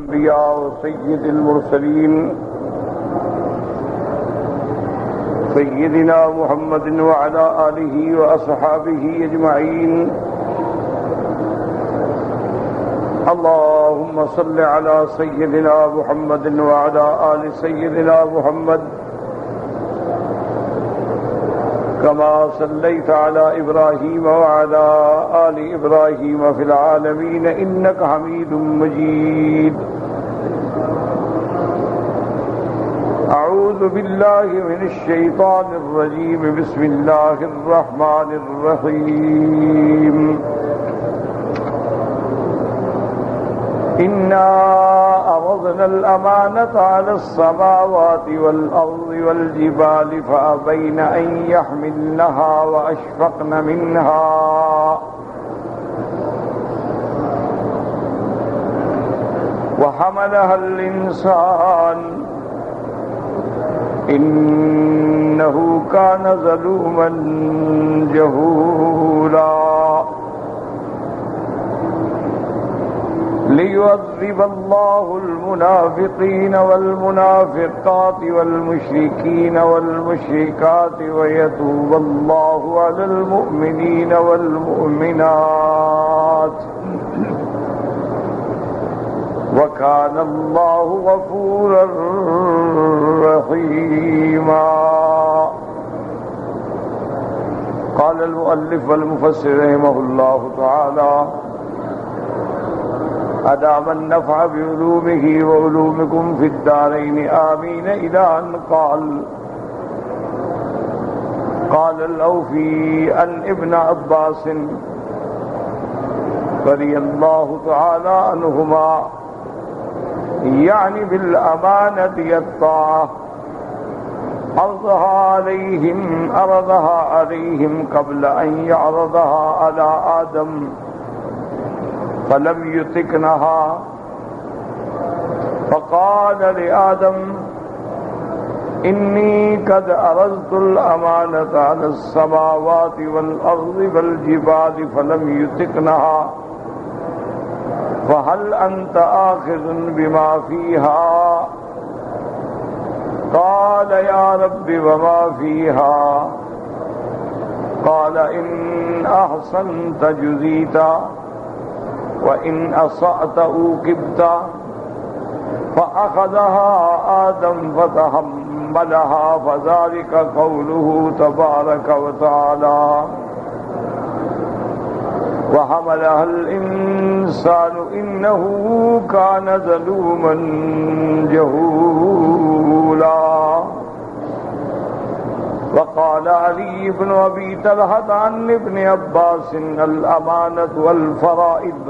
الأنبياء وسيد المرسلين سيدنا محمد وعلى آله وأصحابه أجمعين. اللهم صل على سيدنا محمد وعلى آل سيدنا محمد كما صليت على إبراهيم وعلى آل إبراهيم في العالمين إنك حميد مجيد. أعوذ بالله من الشيطان الرجيم. بسم الله الرحمن الرحيم. إنا عرضنا الأمانة على السماوات والأرض والجبال فأبين أن يحملنها وأشفقن منها وحملها الإنسان إنه كان ظلوما جهولا. ليعذب الله المنافقين والمنافقات والمشركين والمشركات ويتوب الله على المؤمنين والمؤمنات وكان الله غفورا رحيما. قال المؤلف والمفسر رحمه الله تعالى: أدام النفع بعلومه وعلومكم في الدارين آمين. إلى أن قال الأوفي عن ابن عباس رضي الله تعالى عنهما يعني بالأمانة الطاعة عرضها عليهم قبل أن يعرضها على آدم فلم يتقنها فقال لآدم: إني قد عرضت الأمانة على السماوات والأرض والجبال فلم يتقنها فهل أنت آخذ بما فيها؟ قال: يا رب وما فيها؟ قال: إن أحسنت جزيت وإن أسأت عوقبت. فأخذها آدم فتحملها فذلك قوله تبارك وتعالى: وحملها الإنسان إنه كان ظلوما جهولا. وقال علي بن أبي طلحة عن ابن عباس: الأمانة والفرائض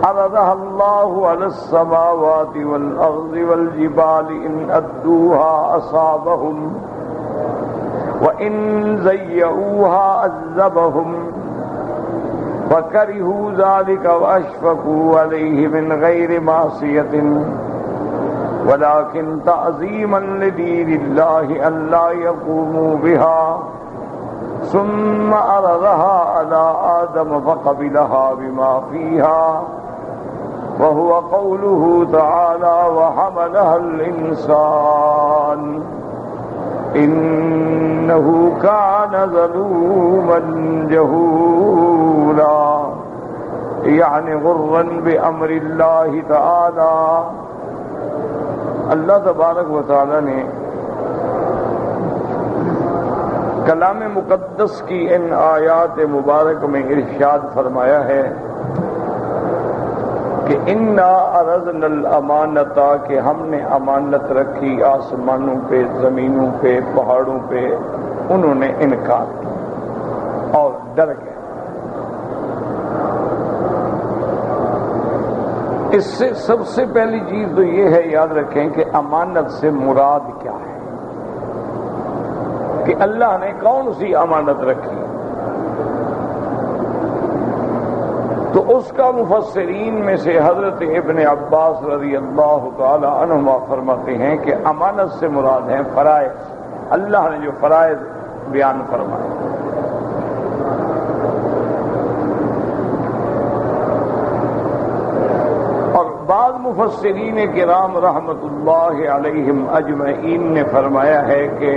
عرضها الله على السماوات والأرض والجبال إن أدوها أصابهم وإن ضيعوها عذبهم فكرهوا ذلك وأشفقوا عليه من غير معصية ولكن تعظيما لدين الله ألا يقوموا بها ثم عرضها على آدم فقبلها بما فيها وهو قوله تعالى: وحملها الإنسان إنه كان ظلوما جهولا. يعني غرا بأمر الله تعالى. اللہ تبارک و تعالی نے کلام مقدس کی ان آیات مبارک میں ارشاد فرمایا ہے کہ انا عرضنا الامانۃ، کہ ہم نے امانت رکھی آسمانوں پہ، زمینوں پہ، پہاڑوں پہ. انہوں نے انکار کیا اور ڈر گئے. اس سے سب سے پہلی چیز تو یہ ہے، یاد رکھیں کہ امانت سے مراد کیا ہے، کہ اللہ نے کون سی امانت رکھی. تو اس کا مفسرین میں سے حضرت ابن عباس رضی اللہ تعالی عنہما فرماتے ہیں کہ امانت سے مراد ہیں فرائض. اللہ نے جو فرائض بیان فرمائے. بعض مفسرین کرام رحمت اللہ علیہم اجمعین نے فرمایا ہے کہ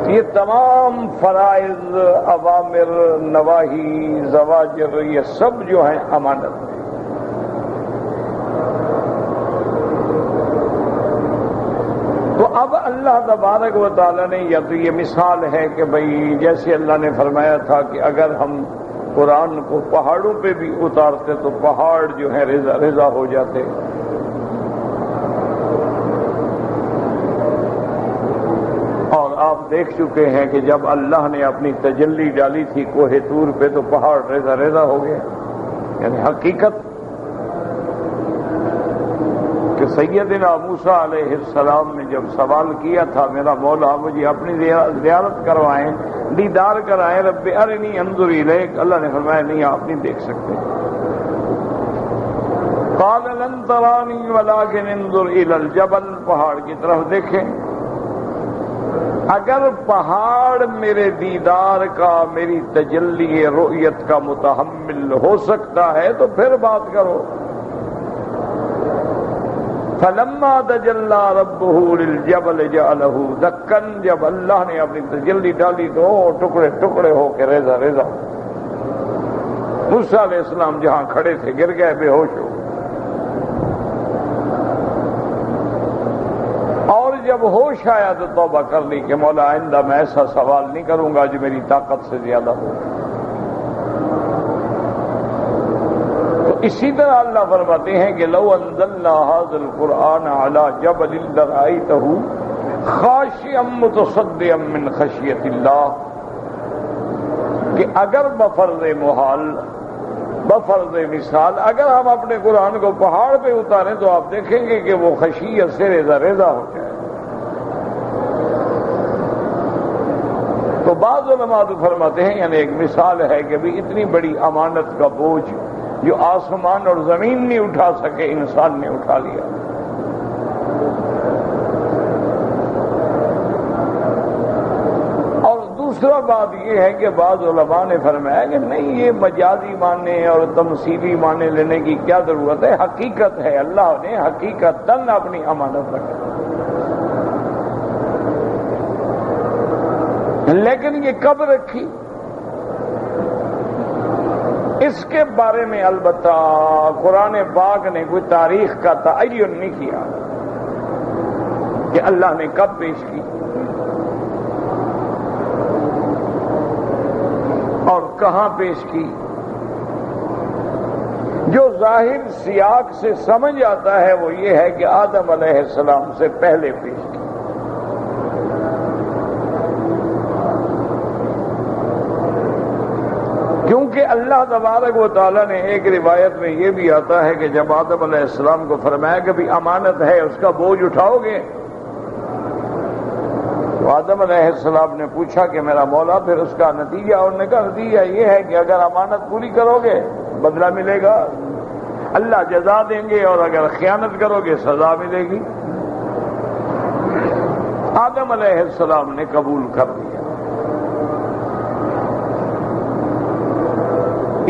یہ تمام فرائض، اوامر، نواہی، زواجر، یہ سب جو ہیں امانت ہیں۔ تو اب اللہ تبارک و تعالی نے یا تو یہ مثال ہے کہ بھئی جیسے اللہ نے فرمایا تھا کہ اگر ہم قرآن کو پہاڑوں پہ بھی اتارتے تو پہاڑ جو ہے رضا ہو جاتے، اور آپ دیکھ چکے ہیں کہ جب اللہ نے اپنی تجلی ڈالی تھی کوہ طور پہ تو پہاڑ رضا ہو گیا۔ یعنی حقیقت کہ سیدنا موسیٰ علیہ السلام نے جب سوال کیا تھا میرا مولا مجھے اپنی زیارت کروائیں، دیدار کرائیں، رب ارنی انظر الیک، اللہ نے فرمایا نہیں آپ نہیں دیکھ سکتے۔ قال لن ترانی ولکن انظر الی الجبل، پہاڑ کی طرف دیکھیں، اگر پہاڑ میرے دیدار کا، میری تجلی رؤیت کا متحمل ہو سکتا ہے تو پھر بات کرو۔ فلما تجلی ربہ للجبل جعلہ دکا، جب اللہ نے اپنی تجلی ڈالی تو ٹکڑے ٹکڑے ہو کے رضا موسیٰ علیہ السلام جہاں کھڑے تھے گر گئے بے ہوش ہو۔ اور جب ہوش آیا تو توبہ کر لی کہ مولا آئندہ میں ایسا سوال نہیں کروں گا جو میری طاقت سے زیادہ ہو۔ اسی طرح اللہ فرماتے ہیں کہ لو انزلنا هذا القرآن على جبل لرأيته خاشعا متصدعا من خشیۃ اللہ، کہ اگر بفرض محال، بفرض مثال اگر ہم اپنے قرآن کو پہاڑ پہ اتاریں تو آپ دیکھیں گے کہ وہ خشیت سے رضا ہو جائے۔ تو بعض علماء تو فرماتے ہیں یعنی ایک مثال ہے کہ بھی اتنی بڑی امانت کا بوجھ جو آسمان اور زمین نہیں اٹھا سکے انسان نے اٹھا لیا۔ اور دوسرا بات یہ ہے کہ بعض علماء نے فرمایا کہ نہیں یہ مجازی معنی اور تمثیلی معنی لینے کی کیا ضرورت ہے، حقیقت ہے، اللہ نے حقیقتاً اپنی امانت رکھی، لیکن یہ کب رکھی اس کے بارے میں البتہ قرآن پاک نے کوئی تاریخ کا تعین نہیں کیا کہ اللہ نے کب پیش کی اور کہاں پیش کی۔ جو ظاہر سیاق سے سمجھ آتا ہے وہ یہ ہے کہ آدم علیہ السلام سے پہلے پیش کی۔ کیونکہ اللہ تبارک و تعالیٰ نے ایک روایت میں یہ بھی آتا ہے کہ جب آدم علیہ السلام کو فرمایا کہ بھی امانت ہے اس کا بوجھ اٹھاؤ گے، تو آدم علیہ السلام نے پوچھا کہ میرا مولا پھر اس کا نتیجہ، اور نے کہا نتیجہ یہ ہے کہ اگر امانت پوری کرو گے بدلہ ملے گا، اللہ جزا دیں گے، اور اگر خیانت کرو گے سزا ملے گی۔ آدم علیہ السلام نے قبول کر لیا۔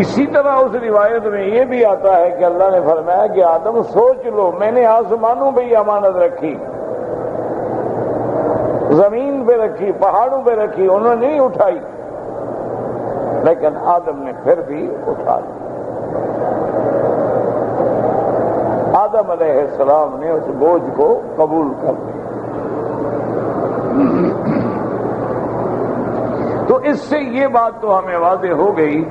اسی طرح اس روایت میں یہ بھی آتا ہے کہ اللہ نے فرمایا کہ آدم سوچ لو میں نے آسمانوں پہ ہی امانت رکھی، زمین پہ رکھی، پہاڑوں پہ رکھی، انہوں نے نہیں اٹھائی، لیکن آدم نے پھر بھی اٹھا لی۔ آدم علیہ السلام نے اس بوجھ کو قبول کر لیا۔ تو اس سے یہ بات تو ہمیں واضح ہو گئی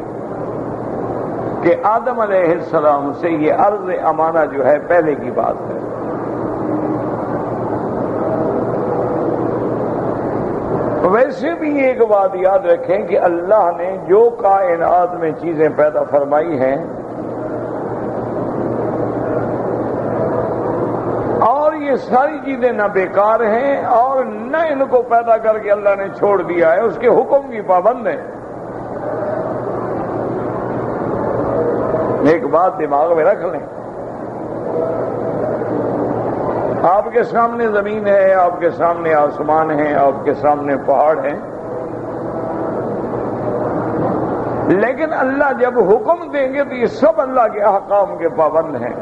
کہ آدم علیہ السلام سے یہ عرض امانہ جو ہے پہلے کی بات ہے۔ ویسے بھی ایک بات یاد رکھیں کہ اللہ نے جو کائنات میں چیزیں پیدا فرمائی ہیں اور یہ ساری چیزیں نہ بیکار ہیں اور نہ ان کو پیدا کر کے اللہ نے چھوڑ دیا ہے، اس کے حکم کی پابند ہیں۔ ایک بات دماغ میں رکھ لیں، آپ کے سامنے زمین ہے، آپ کے سامنے آسمان ہے، آپ کے سامنے پہاڑ ہیں، لیکن اللہ جب حکم دیں گے تو یہ سب اللہ کے احکام کے پابند ہیں۔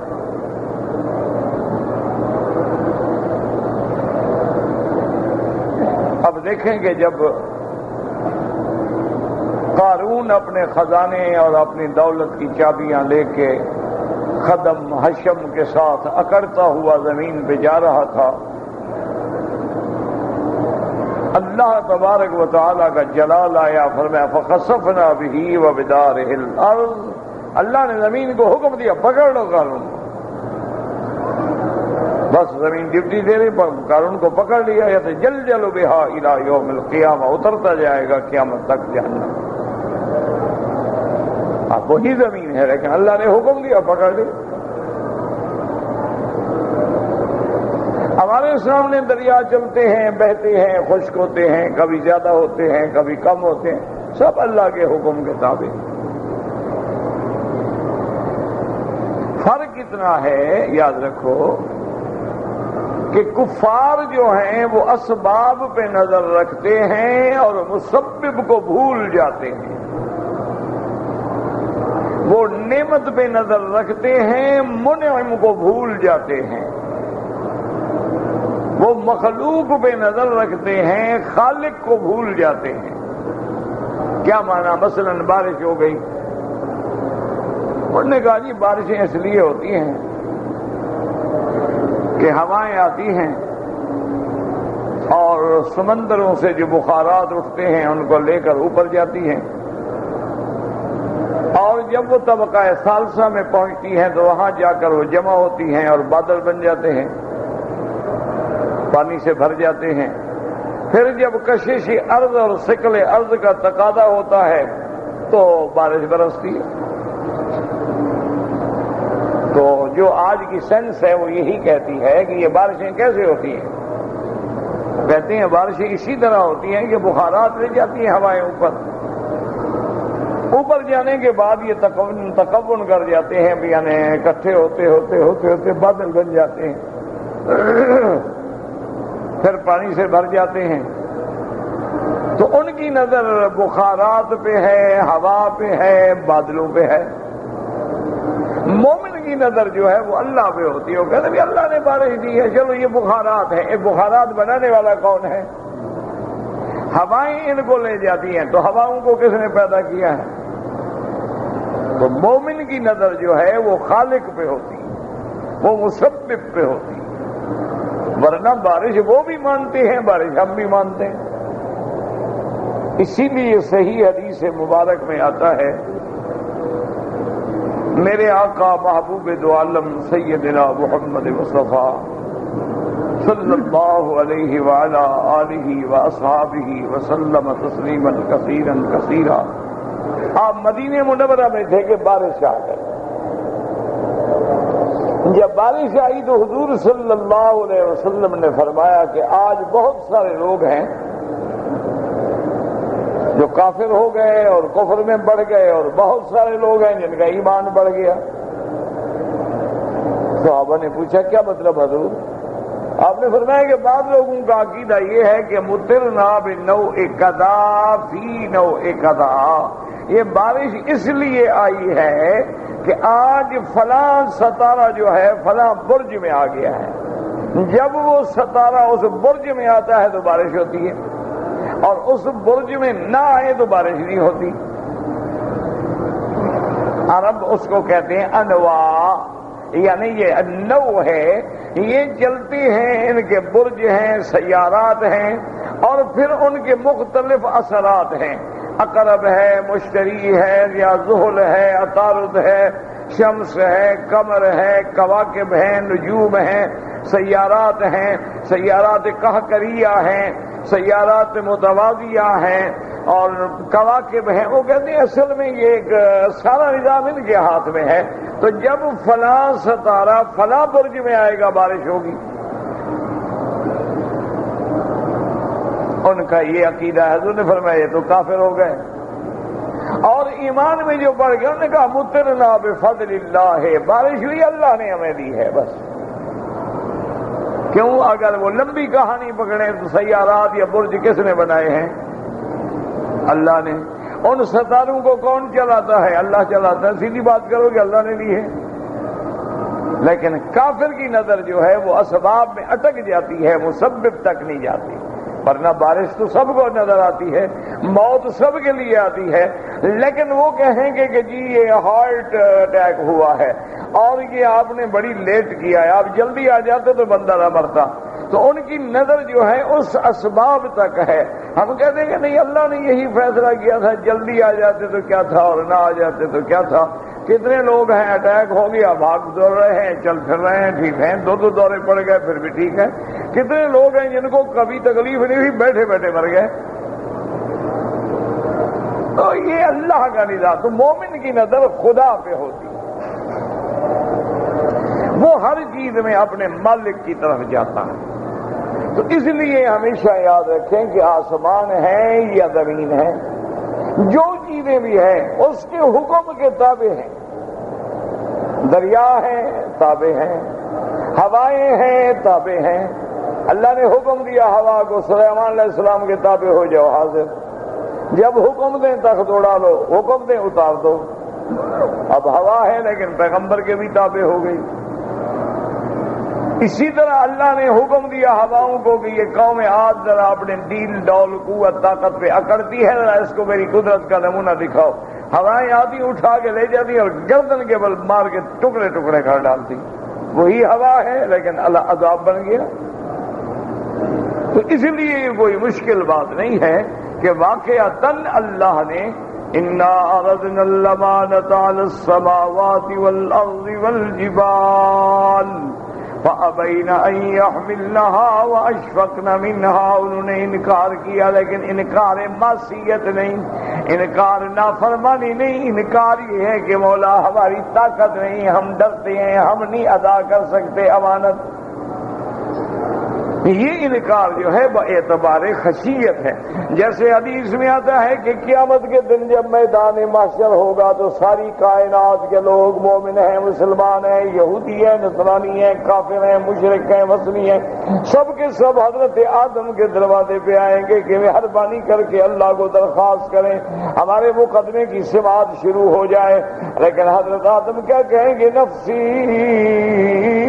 دیکھیں کہ جب قارون اپنے خزانے اور اپنی دولت کی چابیاں لے کے خدم حشم کے ساتھ اکڑتا ہوا زمین پہ جا رہا تھا، اللہ تبارک و تعالیٰ کا جلال آیا، فرمایا فخسفنا بہ وبدارہ الارض، اللہ نے زمین کو حکم دیا پکڑ لو قارون کو، بس زمین ڈپٹی دے رہی، قارون کو پکڑ لیا، یا تو جل بہا الی یوم القیامہ، اترتا جائے گا قیامت تک جہنم۔ اب وہی زمین ہے لیکن اللہ نے حکم دیا پکڑ لی۔ ہمارے سامنے دریا چلتے ہیں، بہتے ہیں، خشک ہوتے ہیں، کبھی زیادہ ہوتے ہیں، کبھی کم ہوتے ہیں، سب اللہ کے حکم کے تابع۔ فرق اتنا ہے، یاد رکھو کہ کفار جو ہیں وہ اسباب پہ نظر رکھتے ہیں اور مسبب کو بھول جاتے ہیں، وہ نعمت پہ نظر رکھتے ہیں، منعم کو بھول جاتے ہیں، وہ مخلوق پہ نظر رکھتے ہیں، خالق کو بھول جاتے ہیں۔ کیا معنی؟ مثلا بارش ہو گئی، انہوں نے کہا جی بارشیں اس لیے ہوتی ہیں کہ ہوائیں آتی ہیں اور سمندروں سے جو بخارات اٹھتے ہیں ان کو لے کر اوپر جاتی ہیں، اور جب وہ طبقہ ثالثہ میں پہنچتی ہیں تو وہاں جا کر وہ جمع ہوتی ہیں اور بادل بن جاتے ہیں، پانی سے بھر جاتے ہیں۔ پھر جب کشش ارض اور ثقل ارض کا تقاضا ہوتا ہے تو بارش برستی ہے۔ تو جو آج کی سائنس ہے وہ یہی کہتی ہے کہ یہ بارشیں کیسے ہوتی ہیں، کہتے ہیں بارشیں اسی طرح ہوتی ہیں کہ بخارات لے جاتی ہیں ہوائیں اوپر جانے کے بعد یہ تکون کر جاتے ہیں، یعنی اکٹھے ہوتے بادل بن جاتے ہیں، پھر پانی سے بھر جاتے ہیں۔ تو ان کی نظر بخارات پہ ہے، ہوا پہ ہے، بادلوں پہ ہے۔ مومن کی نظر جو ہے وہ اللہ پہ ہوتی ہے، وہ کہتے ہیں اللہ نے بارش دی ہے، چلو یہ بخارات ہیں، یہ بخارات بنانے والا کون ہے؟ ہوائیں ان کو لے جاتی ہیں، تو ہواؤں کو کس نے پیدا کیا ہے؟ تو مومن کی نظر جو ہے وہ خالق پہ ہوتی ہے، وہ مسبب پہ ہوتی ہے، ورنہ بارش وہ بھی مانتے ہیں، بارش ہم بھی مانتے ہیں۔ اسی لیے صحیح حدیث مبارک میں آتا ہے، میرے آقا محبوب دو عالم سیدنا محمد مصطفیٰ صلی اللہ علیہ وعلا آلہ واصحابہ وسلم تسلیما کثیرا کثیرا، آپ مدینہ منورہ میں تھے کہ بارش آ گئی۔ جب بارش آئی تو حضور صلی اللہ علیہ وسلم نے فرمایا کہ آج بہت سارے لوگ ہیں جو کافر ہو گئے اور کفر میں بڑھ گئے، اور بہت سارے لوگ ہیں جن کا ایمان بڑھ گیا۔ صحابہ نے پوچھا کیا مطلب حضور؟ آپ نے فرمایا کہ بعض لوگوں کا عقیدہ یہ ہے کہ مطرنا بنوء کذا فی نوء کذا، یہ بارش اس لیے آئی ہے کہ آج فلاں ستارہ جو ہے فلاں برج میں آ گیا ہے، جب وہ ستارہ اس برج میں آتا ہے تو بارش ہوتی ہے، اور اس برج میں نہ آئے تو بارش نہیں ہوتی۔ عرب اس کو کہتے ہیں انواع، یعنی یہ نو ہے، یہ چلتے ہیں، ان کے برج ہیں، سیارات ہیں، اور پھر ان کے مختلف اثرات ہیں، عقرب ہے، مشتری ہے، یا زحل ہے، عطارد ہے، شمس ہے، قمر ہے، کواکب ہیں، نجوم ہیں، سیارات ہیں، سیارات قہقریہ ہیں، سیارات متوازیہ ہیں، اور کواکب ہیں۔ وہ کہتے ہیں اصل میں یہ ایک سارا نظام ان کے ہاتھ میں ہے، تو جب فلاں ستارہ فلاں برج میں آئے گا بارش ہوگی۔ ان کا یہ عقیدہ ہے، حضور نے فرمایا یہ تو کافر ہو گئے، اور ایمان میں جو بڑھ گئے انہوں نے کہا مطرنا بفضل اللہ، بارش ہوئی اللہ نے ہمیں دی ہے بس۔ کیوں؟ اگر وہ لمبی کہانی پکڑیں تو سیارات یا برج کس نے بنائے ہیں؟ اللہ نے۔ ان ستاروں کو کون چلاتا ہے؟ اللہ چلاتا ہے، سیدھی بات کرو کہ اللہ نے دی ہے۔ لیکن کافر کی نظر جو ہے وہ اسباب میں اٹک جاتی ہے، مسبب تک نہیں جاتی۔ ورنہ بارش تو سب کو نظر آتی ہے، موت سب کے لیے آتی ہے، لیکن وہ کہیں گے کہ جی یہ ہارٹ اٹیک ہوا ہے اور یہ آپ نے بڑی لیٹ کیا ہے، آپ جلدی آ جاتے تو بندہ نہ مرتا۔ تو ان کی نظر جو ہے اس اسباب تک ہے۔ ہم کہتے ہیں کہ نہیں، اللہ نے یہی فیصلہ کیا تھا، جلدی آ جاتے تو کیا تھا اور نہ آ جاتے تو کیا تھا۔ کتنے لوگ ہیں اٹیک ہو گیا، بھاگ دوڑ رہے ہیں، چل پھر رہے ہیں، ٹھیک ہیں، دو دورے پڑ گئے پھر بھی ٹھیک ہے۔ کتنے لوگ ہیں جن کو کبھی تکلیف نہیں ہوئی، بیٹھے بیٹھے مر گئے۔ تو یہ اللہ کا نظام۔ تو مومن کی نظر خدا پہ ہوتی، وہ ہر چیز میں اپنے مالک کی طرف جاتا ہے۔ تو اس لیے ہمیشہ یاد رکھیں کہ آسمان ہے یا زمین ہے، جو چیزیں بھی ہیں اس کے حکم کے تابع ہیں۔ دریا ہیں تابع ہیں، ہوائیں ہیں تابع ہیں۔ اللہ نے حکم دیا ہوا کو سلیمان علیہ السلام کے تابع ہو جاؤ، حاضر۔ جب حکم دیں تخت اڑا لو، حکم دیں اتار دو۔ اب ہوا ہے لیکن پیغمبر کے بھی تابع ہو گئی۔ اسی طرح اللہ نے حکم دیا ہواؤں کو کہ یہ قوم عاد ذرا اپنے ڈیل ڈول قوت طاقت پہ اکڑتی ہے، ذرا اس کو میری قدرت کا نمونہ دکھاؤ۔ ہوائیں آتی اٹھا کے لے جاتی اور گردن کے بل مار کے ٹکڑے ٹکڑے کر ڈالتی۔ وہی ہوا ہے لیکن اللہ عذاب بن گیا۔ تو اس لیے یہ کوئی مشکل بات نہیں ہے کہ واقعتاً اللہ نے اِنَّا عَرَضْنَا الْأَمَانَةَ عَلَى السَّمَاوَاتِ وَالْأَرْضِ وَالْجِبَالِ فَأَبَيْنَ أَن يَحْمِلْنَهَا وَأَشْفَقْنَ مِنْهَا۔ انہوں نے انکار کیا، لیکن انکار معصیت نہیں، انکار نافرمانی نہیں، انکار یہ ہے کہ مولا ہماری طاقت نہیں، ہم ڈرتے ہیں، ہم نہیں ادا کر سکتے امانت۔ یہ انکار جو ہے باعتبار خشیت ہے۔ جیسے حدیث میں آتا ہے کہ قیامت کے دن جب میدان محشر ہوگا تو ساری کائنات کے لوگ، مومن ہیں، مسلمان ہیں، یہودی ہیں، نصرانی ہیں، کافر ہیں، مشرک ہیں، وثنی ہیں، سب کے سب حضرت آدم کے دروازے پہ آئیں گے کہ مہربانی کر کے اللہ کو درخواست کریں ہمارے مقدمے کی سماعت شروع ہو جائے۔ لیکن حضرت آدم کیا کہیں گے؟ نفسی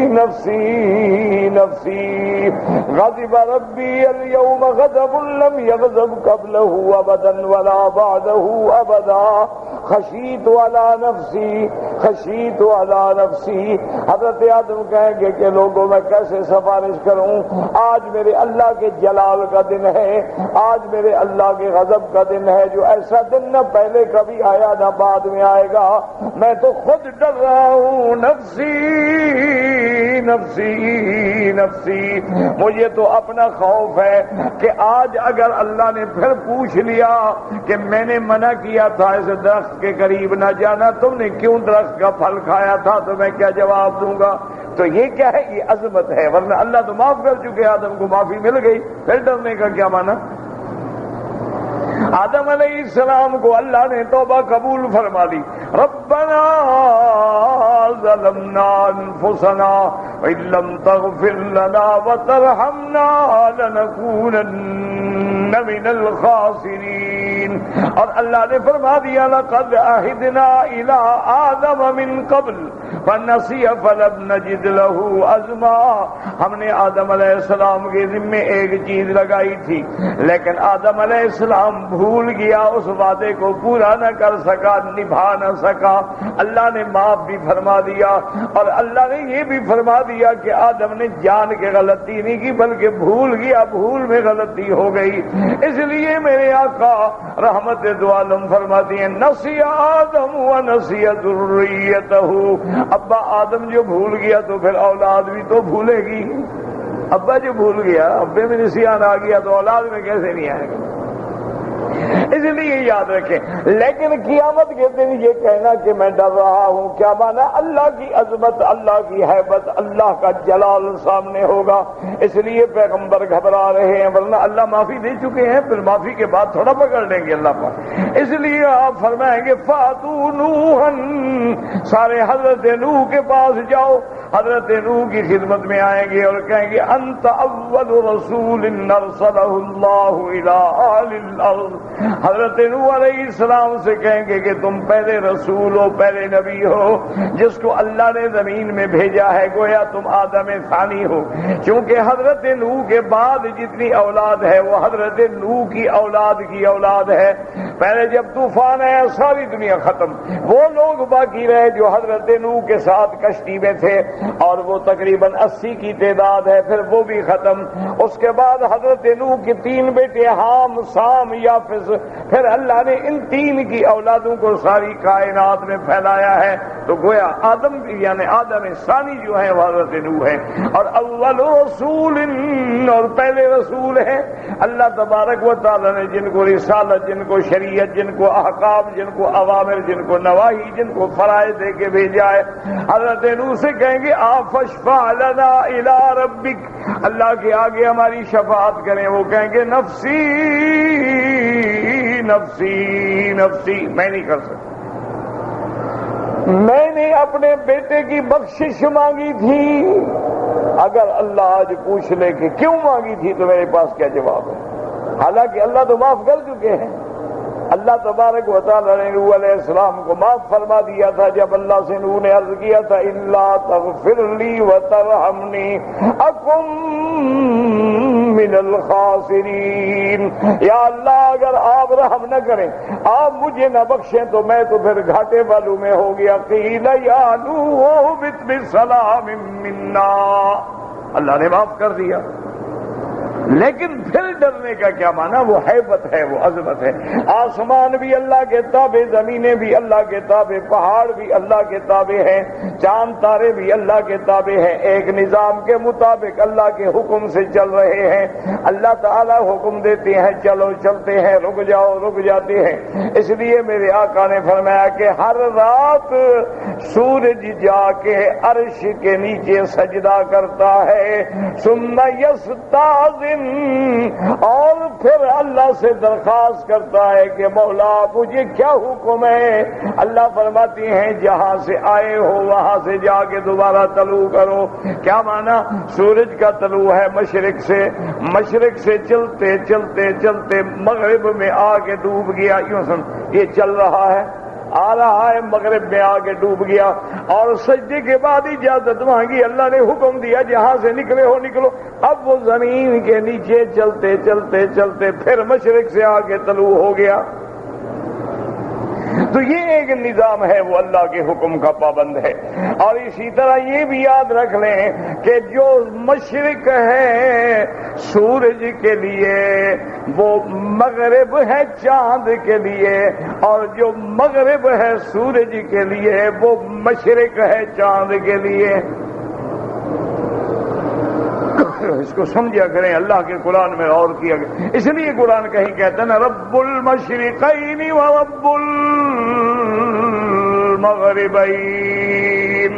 نفسی نفسی، غضب ربی اليوم غضب لم یغضب قبلہ ابدا ولا بعدہ ابدا، خشیت علی نفسی خشیت علی نفسی۔ حضرت آدم کہیں گے کہ لوگوں میں کیسے سفارش کروں؟ آج میرے اللہ کے جلال کا دن ہے، آج میرے اللہ کے غضب کا دن ہے، جو ایسا دن نہ پہلے کبھی آیا نہ بعد میں آئے گا۔ میں تو خود ڈر رہا ہوں، نفسی نفسی نفسی، مجھے تو اپنا خوف ہے کہ آج اگر اللہ نے پھر پوچھ لیا کہ میں نے منع کیا تھا اس درخت کے قریب نہ جانا، تم نے کیوں درخت کا پھل کھایا تھا، تو میں کیا جواب دوں گا؟ تو یہ کیا ہے؟ یہ عظمت ہے، ورنہ اللہ تو معاف کر چکے، آدم کو معافی مل گئی، پھر ڈرنے کا کیا معنی؟ آدم علیہ السلام کو اللہ نے توبہ قبول فرما لی۔ ربنا ظلمنا انفسنا وان لم تغفر لنا وترحمنا لنكونن من الخاسرین۔ اور اللہ نے فرما دیا لقد عہدنا الی آدم من قبل فنسی فلم نجد له عزما۔ ہم نے آدم علیہ السلام کے ذمے ایک چیز لگائی تھی، لیکن آدم علیہ السلام بھول گیا، اس وعدے کو پورا نہ کر سکا، نبھا نہ سکا۔ اللہ نے معاف بھی فرما دیا، اور اللہ نے یہ بھی فرما دیا کہ آدم نے جان کے غلطی نہیں کی بلکہ بھول گیا، بھول میں غلطی ہو گئی۔ اس لیے میرے آقا رحمت دو عالم فرماتی ہیں نسی آدم و نسی ذریتہ۔ ابا آدم جو بھول گیا تو پھر اولاد بھی تو بھولے گی۔ ابا جو بھول گیا، ابے میں نسیان آ گیا تو اولاد میں کیسے نہیں آئے گا؟ اس لیے یاد رکھیں۔ لیکن قیامت کے دن یہ کہنا کہ میں ڈر رہا ہوں، کیا مانا؟ اللہ کی عظمت، اللہ کی ہیبت، اللہ کا جلال سامنے ہوگا، اس لیے پیغمبر گھبرا رہے ہیں، ورنہ اللہ معافی دے چکے ہیں، پھر معافی کے بعد تھوڑا پکڑ لیں گے اللہ پر۔ اس لیے آپ فرمائیں گے فاتو نوحن، سارے حضرت نوح کے پاس جاؤ، حضرت نوح کی خدمت میں آئیں گے اور کہیں گے انت اول رسول ارسلہ اللہ الی اہل الارض، حضرت نوح علیہ السلام سے کہیں گے کہ تم پہلے رسول ہو، پہلے نبی ہو جس کو اللہ نے زمین میں بھیجا ہے، گویا تم آدم ثانی ہو، کیونکہ حضرت نوح کے بعد جتنی اولاد ہے وہ حضرت نوح کی اولاد کی اولاد ہے۔ پہلے جب طوفان آیا ساری دنیا ختم، وہ لوگ باقی رہے جو حضرت نوح کے ساتھ کشتی میں تھے، اور وہ تقریباً 80 کی تعداد ہے، پھر وہ بھی ختم۔ اس کے بعد حضرت نوح کے 3 بیٹے حام، سام، یافس، پھر اللہ نے ان 3 کی اولادوں کو ساری کائنات میں پھیلایا ہے، تو گویا آدم یعنی آدم ثانی جو ہے وہ حضرت نوح ہے، اور اول رسول اور پہلے رسول ہیں۔ اللہ تبارک و تعالی نے جن کو رسالت، جن کو شریعت، جن کو احکام، جن کو اوامر، جن کو نواہی، جن کو فرائض دے کے بھیجا ہے، حضرت نوح سے کہیں گے آپ فاشفع لنا الی ربک، اللہ کے آگے ہماری شفاعت کریں۔ وہ کہیں گے نفسی نفسی نفسی، میں نہیں کر سکتا، میں نے اپنے بیٹے کی بخشش مانگی تھی۔ اگر اللہ آج پوچھ لے کہ کیوں مانگی تھی تو میرے پاس کیا جواب ہے؟ حالانکہ اللہ تو معاف کر چکے ہیں۔ اللہ تبارک و تعالی نے نوح علیہ السلام کو معاف فرما دیا تھا جب اللہ سے نوح نے عرض کیا تھا الا تغفر لی وترحمنی اکن من الخاسرین، یا اللہ اگر آپ رحم نہ کریں، آپ مجھے نہ بخشیں تو میں تو پھر گھاٹے والوں میں ہو گیا۔ قیل یا نوح اہبط بسلام منا، اللہ نے معاف کر دیا۔ لیکن پھر ڈرنے کا کیا معنی؟ وہ ہیبت ہے، وہ عظمت ہے۔ آسمان بھی اللہ کے تابع، زمینیں بھی اللہ کے تابع، پہاڑ بھی اللہ کے تابع ہیں، چاند تارے بھی اللہ کے تابع ہیں، ایک نظام کے مطابق اللہ کے حکم سے چل رہے ہیں۔ اللہ تعالیٰ حکم دیتے ہیں چلو، چلتے ہیں، رک جاؤ، رک جاتے ہیں۔ اس لیے میرے آقا نے فرمایا کہ ہر رات سورج جا کے عرش کے نیچے سجدہ کرتا ہے، ثم یستعظم، اور پھر اللہ سے درخواست کرتا ہے کہ مولا مجھے کیا حکم ہے؟ اللہ فرماتی ہیں جہاں سے آئے ہو وہاں سے جا کے دوبارہ طلوع کرو۔ کیا معنی؟ سورج کا طلوع ہے مشرق سے، مشرق سے چلتے چلتے چلتے مغرب میں آ کے ڈوب گیا، یوں سن یہ چل رہا ہے، آ رہا ہے، مغرب میں آ کے ڈوب گیا، اور سجدے کے بعد اجازت مانگی، اللہ نے حکم دیا جہاں سے نکلے ہو نکلو۔ اب وہ زمین کے نیچے چلتے چلتے چلتے پھر مشرق سے آ کے طلوع ہو گیا۔ تو یہ ایک نظام ہے، وہ اللہ کے حکم کا پابند ہے۔ اور اسی طرح یہ بھی یاد رکھ لیں کہ جو مشرق ہے سورج کے لیے وہ مغرب ہے چاند کے لیے، اور جو مغرب ہے سورج کے لیے وہ مشرق ہے چاند کے لیے۔ اس کو سمجھا کریں، اللہ کے قرآن میں اور کیا گیا۔ اس لیے قرآن کہیں کہتا ہے نا رب المشرقین و رب المغربین۔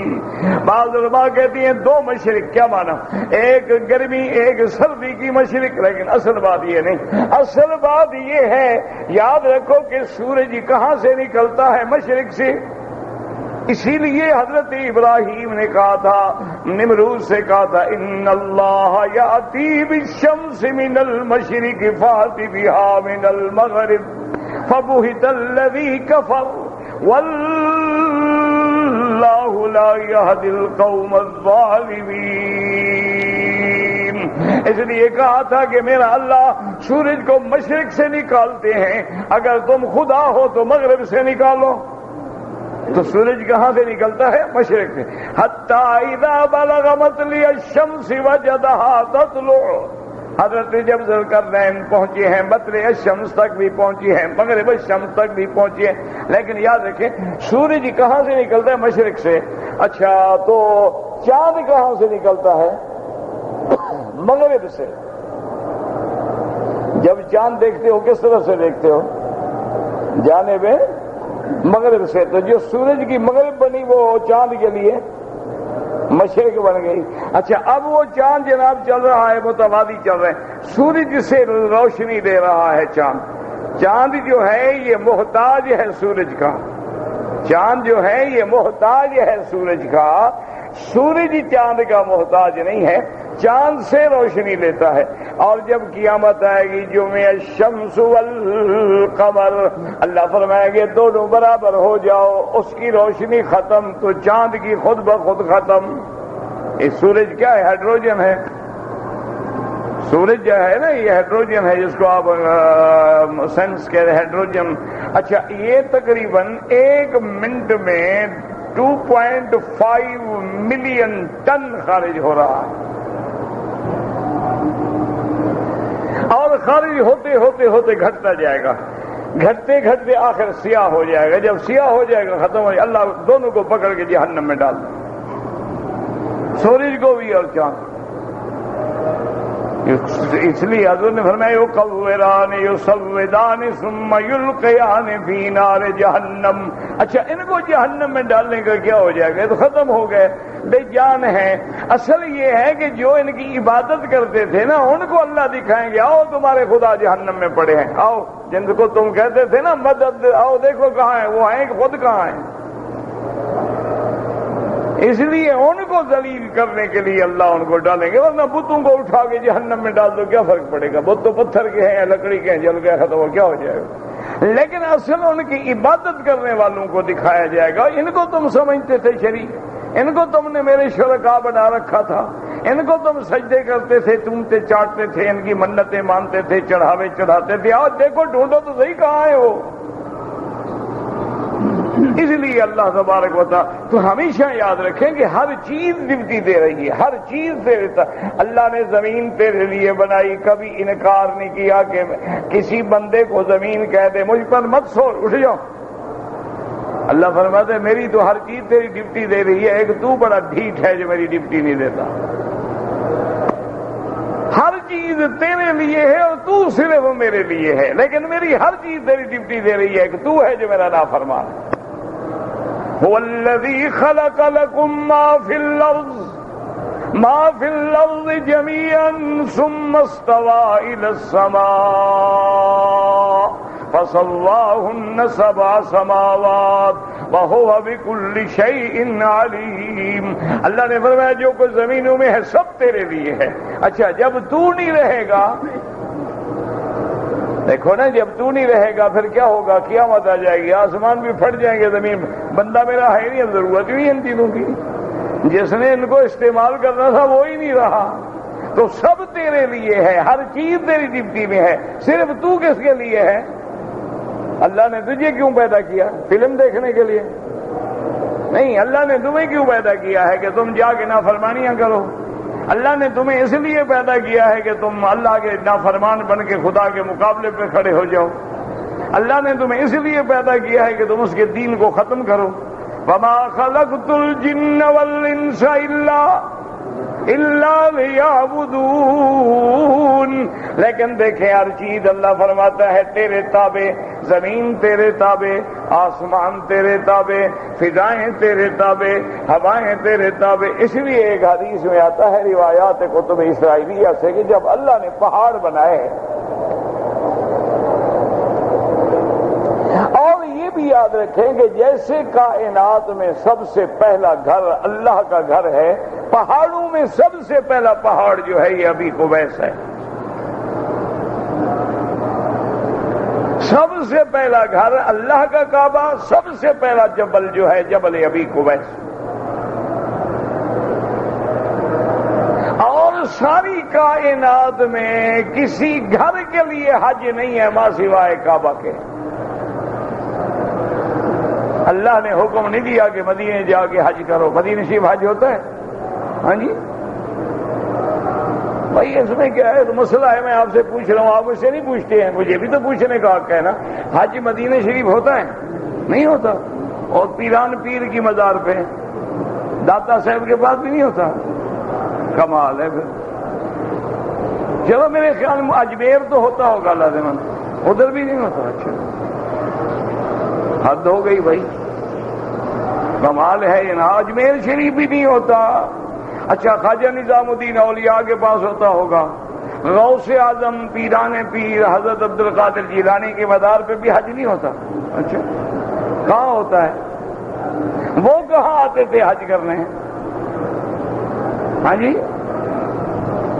بعض علماء کہتی ہیں 2 مشرق، کیا معنی؟ ایک گرمی ایک سردی کی مشرق، لیکن اصل بات یہ نہیں، اصل بات یہ ہے یاد رکھو کہ سورج کہاں سے نکلتا ہے؟ مشرق سے۔ اسی لیے حضرت ابراہیم نے کہا تھا، نمرود سے کہا تھا ان اللہ یاتی بالشمس من المشرق فات بها من المغرب فبہت الذی کفر واللہ لا یہدی القوم الظالمین۔ اس لیے کہا تھا کہ میرا اللہ سورج کو مشرق سے نکالتے ہیں، اگر تم خدا ہو تو مغرب سے نکالو۔ تو سورج کہاں سے نکلتا ہے؟ مشرق سے۔ حتی اذا بلغ مطلع الشمس وجدها تطلع، حضرت جب ذوالقرنین پہنچے ہیں مطلع الشمس تک بھی پہنچی ہیں، مغرب الشمس تک بھی پہنچے ہیں، لیکن یاد رکھیں سورج کہاں سے نکلتا ہے؟ مشرق سے۔ اچھا تو چاند کہاں سے نکلتا ہے؟ مغرب سے۔ جب چاند دیکھتے ہو کس طرح سے دیکھتے ہو؟ جانب مغرب سے۔ تو جو سورج کی مغرب بنی وہ چاند کے لیے مشرق بن گئی۔ اچھا اب وہ چاند جناب چل رہا ہے، متوازی چل رہے ہیں، سورج سے روشنی دے رہا ہے چاند، چاند جو ہے یہ محتاج ہے سورج کا، چاند جو ہے یہ محتاج ہے سورج کا، سورج چاند کا محتاج نہیں ہے، چاند سے روشنی لیتا ہے۔ اور جب قیامت آئے گی جمع الشمس والقمر، اللہ فرمائے گے دونوں برابر ہو جاؤ، اس کی روشنی ختم تو چاند کی خود بخود ختم۔ یہ سورج کیا ہے؟ ہائیڈروجن ہے، سورج جو ہے نا یہ ہائیڈروجن ہے، جس کو آپ سینس کے ہائیڈروجن۔ اچھا یہ تقریباً 1 منٹ میں 2.5 ملین ٹن خارج ہو رہا ہے، اور خارج ہوتے ہوتے ہوتے گھٹتا جائے گا، گھٹتے گھٹتے آخر سیاہ ہو جائے گا۔ جب سیاہ ہو جائے گا ختم ہو جائے گا، اللہ دونوں کو پکڑ کے جہنم میں ڈال دے، سورج کو بھی اور چاند۔ اس لیے حضرت نے فرمایا یقوران یصودان ثم یلقیان فی نار جہنم۔ اچھا ان کو جہنم میں ڈالنے کا کیا ہو جائے گا؟ تو ختم ہو گئے، بے جان ہیں۔ اصل یہ ہے کہ جو ان کی عبادت کرتے تھے نا ان کو اللہ دکھائیں گے، آؤ تمہارے خدا جہنم میں پڑے ہیں، آؤ جن کو تم کہتے تھے نا مدد، آؤ دیکھو کہاں ہیں، وہ ہیں کہ خود کہاں ہیں۔ اس لیے ان کو ذلیل کرنے کے لیے اللہ ان کو ڈالیں گے، ورنہ بتوں کو اٹھا کے جہنم میں ڈال دو کیا فرق پڑے گا؟ بت تو پتھر کے ہیں یا لکڑی کے ہیں، جل گیا ختم ہو کیا ہو جائے گا؟ لیکن اصل ان کی عبادت کرنے والوں کو دکھایا جائے گا۔ ان کو تم سمجھتے تھے شریک، ان کو تم نے میرے شرکا بنا رکھا تھا، ان کو تم سجدے کرتے تھے، چومتے چاٹتے تھے، ان کی منتیں مانتے تھے، چڑھاوے چڑھاتے تھے، آج دیکھو ڈھونڈو تو صحیح کہاں ہے وہ۔ اس لیے اللہ تبارک و تعالی تو ہمیشہ یاد رکھیں کہ ہر چیز ڈیوٹی دے رہی ہے، ہر چیز دے دیتا۔ اللہ نے زمین تیرے لیے بنائی، کبھی انکار نہیں کیا کہ کسی بندے کو زمین کہہ دے مجھ پر مت سو، اٹھ جاؤ۔ اللہ فرماتے میری تو ہر چیز تیری ڈیوٹی دے رہی ہے، ایک تو بڑا ڈھیٹ ہے جو میری ڈیوٹی نہیں دیتا۔ ہر چیز تیرے لیے ہے اور تو صرف میرے لیے ہے، لیکن میری ہر چیز تیری ڈیوٹی دے رہی ہے کہ تو ہے جو میرا نافرمان ہے۔ هو الذي خلق لكم ما في الأرض جميعا ثم استوى إلى السماء فسواهن 7 سماوات وهو بكل شيء عليم۔ اللہ نے فرمایا جو کچھ زمینوں میں ہے سب تیرے لیے ہے۔ اچھا جب تو نہیں رہے گا، دیکھو نا جب تو نہیں رہے گا پھر کیا ہوگا؟ قیامت آ جائے گی، آسمان بھی پھٹ جائیں گے، زمین بندہ میرا ہے نہیں، اب ضرورت بھی ان چیزوں کی، جس نے ان کو استعمال کرنا تھا وہ ہی نہیں رہا۔ تو سب تیرے لیے ہے، ہر چیز تیری ڈیوٹی میں ہے، صرف تو کس کے لیے ہے؟ اللہ نے تجھے کیوں پیدا کیا؟ فلم دیکھنے کے لیے نہیں، اللہ نے تمہیں کیوں پیدا کیا ہے کہ تم جا کے نافرمانیاں کرو؟ اللہ نے تمہیں اس لیے پیدا کیا ہے کہ تم اللہ کے نافرمان بن کے خدا کے مقابلے پہ کھڑے ہو جاؤ۔ اللہ نے تمہیں اس لیے پیدا کیا ہے کہ تم اس کے دین کو ختم کرو۔ وما خلقت الجن والانس الا لیعبدون۔ لیکن دیکھیں ہر چیز اللہ فرماتا ہے تیرے تابع، زمین تیرے تابع، آسمان تیرے تابع، فضائیں تیرے تابع، ہوائیں تیرے تابع۔ اس لیے ایک حدیث میں آتا ہے روایات کتب اسرائیلیہ سے کہ جب اللہ نے پہاڑ بنائے، اور یہ بھی یاد رکھیں کہ جیسے کائنات میں سب سے پہلا گھر اللہ کا گھر ہے، پہاڑوں میں سب سے پہلا پہاڑ جو ہے یہ ابی قبیس ہے۔ سب سے پہلا گھر اللہ کا کعبہ، سب سے پہلا جبل جو ہے جبل ابی قبیس۔ اور ساری کائنات میں کسی گھر کے لیے حج نہیں ہے ماں سوائے کعبہ کے۔ اللہ نے حکم نہیں دیا کہ مدینے جا کے حج کرو، مدینے شریف حج ہوتا ہے؟ ہاں جی بھائی اس میں کیا ہے؟ تو مسئلہ ہے، میں آپ سے پوچھ رہا ہوں، آپ مجھ سے نہیں پوچھتے ہیں، مجھے بھی تو پوچھنے کا حق ہے نا۔ حج مدینے شریف ہوتا ہے؟ نہیں ہوتا۔ اور پیران پیر کی مزار پہ، داتا صاحب کے پاس بھی نہیں ہوتا؟ کمال ہے پھر۔ چلو میرے خیال میں اجمیر تو ہوتا ہوگا لازماً، ادھر بھی نہیں ہوتا۔ اچھا حد ہو گئی بھائی، کمال ہے یہ نا، اجمیر شریف بھی نہیں ہوتا۔ اچھا خواجہ نظام الدین اولیاء کے پاس ہوتا ہوگا، غوث اعظم پیران پیر حضرت عبد القادر جیلانی کے مزار پہ بھی حج نہیں ہوتا؟ اچھا کہاں ہوتا ہے؟ وہ کہاں آتے تھے حج کرنے؟ ہاں جی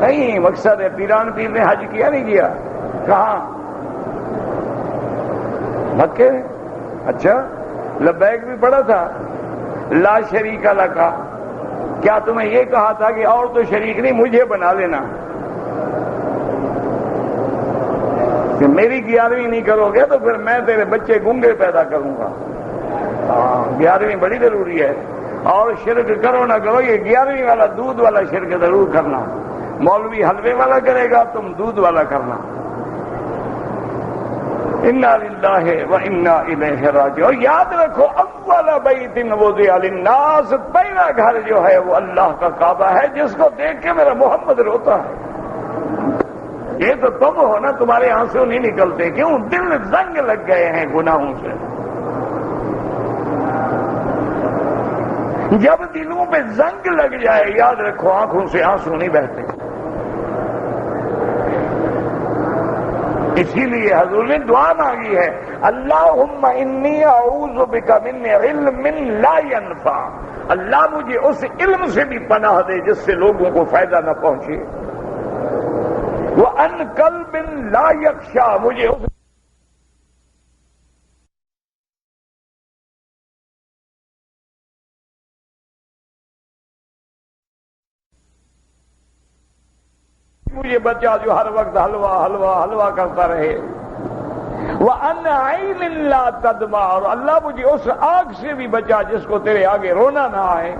نہیں، مقصد ہے پیران پیر نے حج کیا نہیں کیا؟ کہاں؟ مکے۔ اچھا لبیک بھی پڑا تھا، لا شریک لک، کیا تمہیں یہ کہا تھا کہ اور تو شریک نہیں مجھے بنا لینا؟ کہ میری 11ویں نہیں کرو گے تو پھر میں تیرے بچے گنگے پیدا کروں گا۔ 11ویں بڑی ضروری ہے، اور شرک کرو نہ کرو یہ 11ویں والا دودھ والا شرک ضرور کرنا۔ مولوی حلوے والا کرے گا، تم دودھ والا کرنا۔ انا للہ و انا الیہ راجعون۔ یاد رکھو اول بیت وضع للناس، پہلا گھر جو ہے وہ اللہ کا کعبہ ہے، جس کو دیکھ کے میرا محمد روتا ہے۔ یہ تو تم ہو نا، تمہارے آنسو نہیں نکلتے، کیوں؟ دل زنگ لگ گئے ہیں گناہوں سے۔ جب دلوں پہ زنگ لگ جائے یاد رکھو آنکھوں سے آنسو نہیں بہتے۔ اسی لیے حضور نے دعا مانگی ہے، اللہم انی اعوذ بک من علم لا ینفع، اللہ مجھے اس علم سے بھی پناہ دے جس سے لوگوں کو فائدہ نہ پہنچے، وَأَن قَلْبٍ لَا يَخْشَىٰ، مجھے اس مجھے بچہ جو ہر وقت حلوہ حلوہ حلوہ کرتا رہے، وَأَنْ عَيْنٍ لَا تَدْمَعُ، اور اللہ مجھے اس آنکھ سے بھی بچا جس کو تیرے آگے رونا نہ آئے،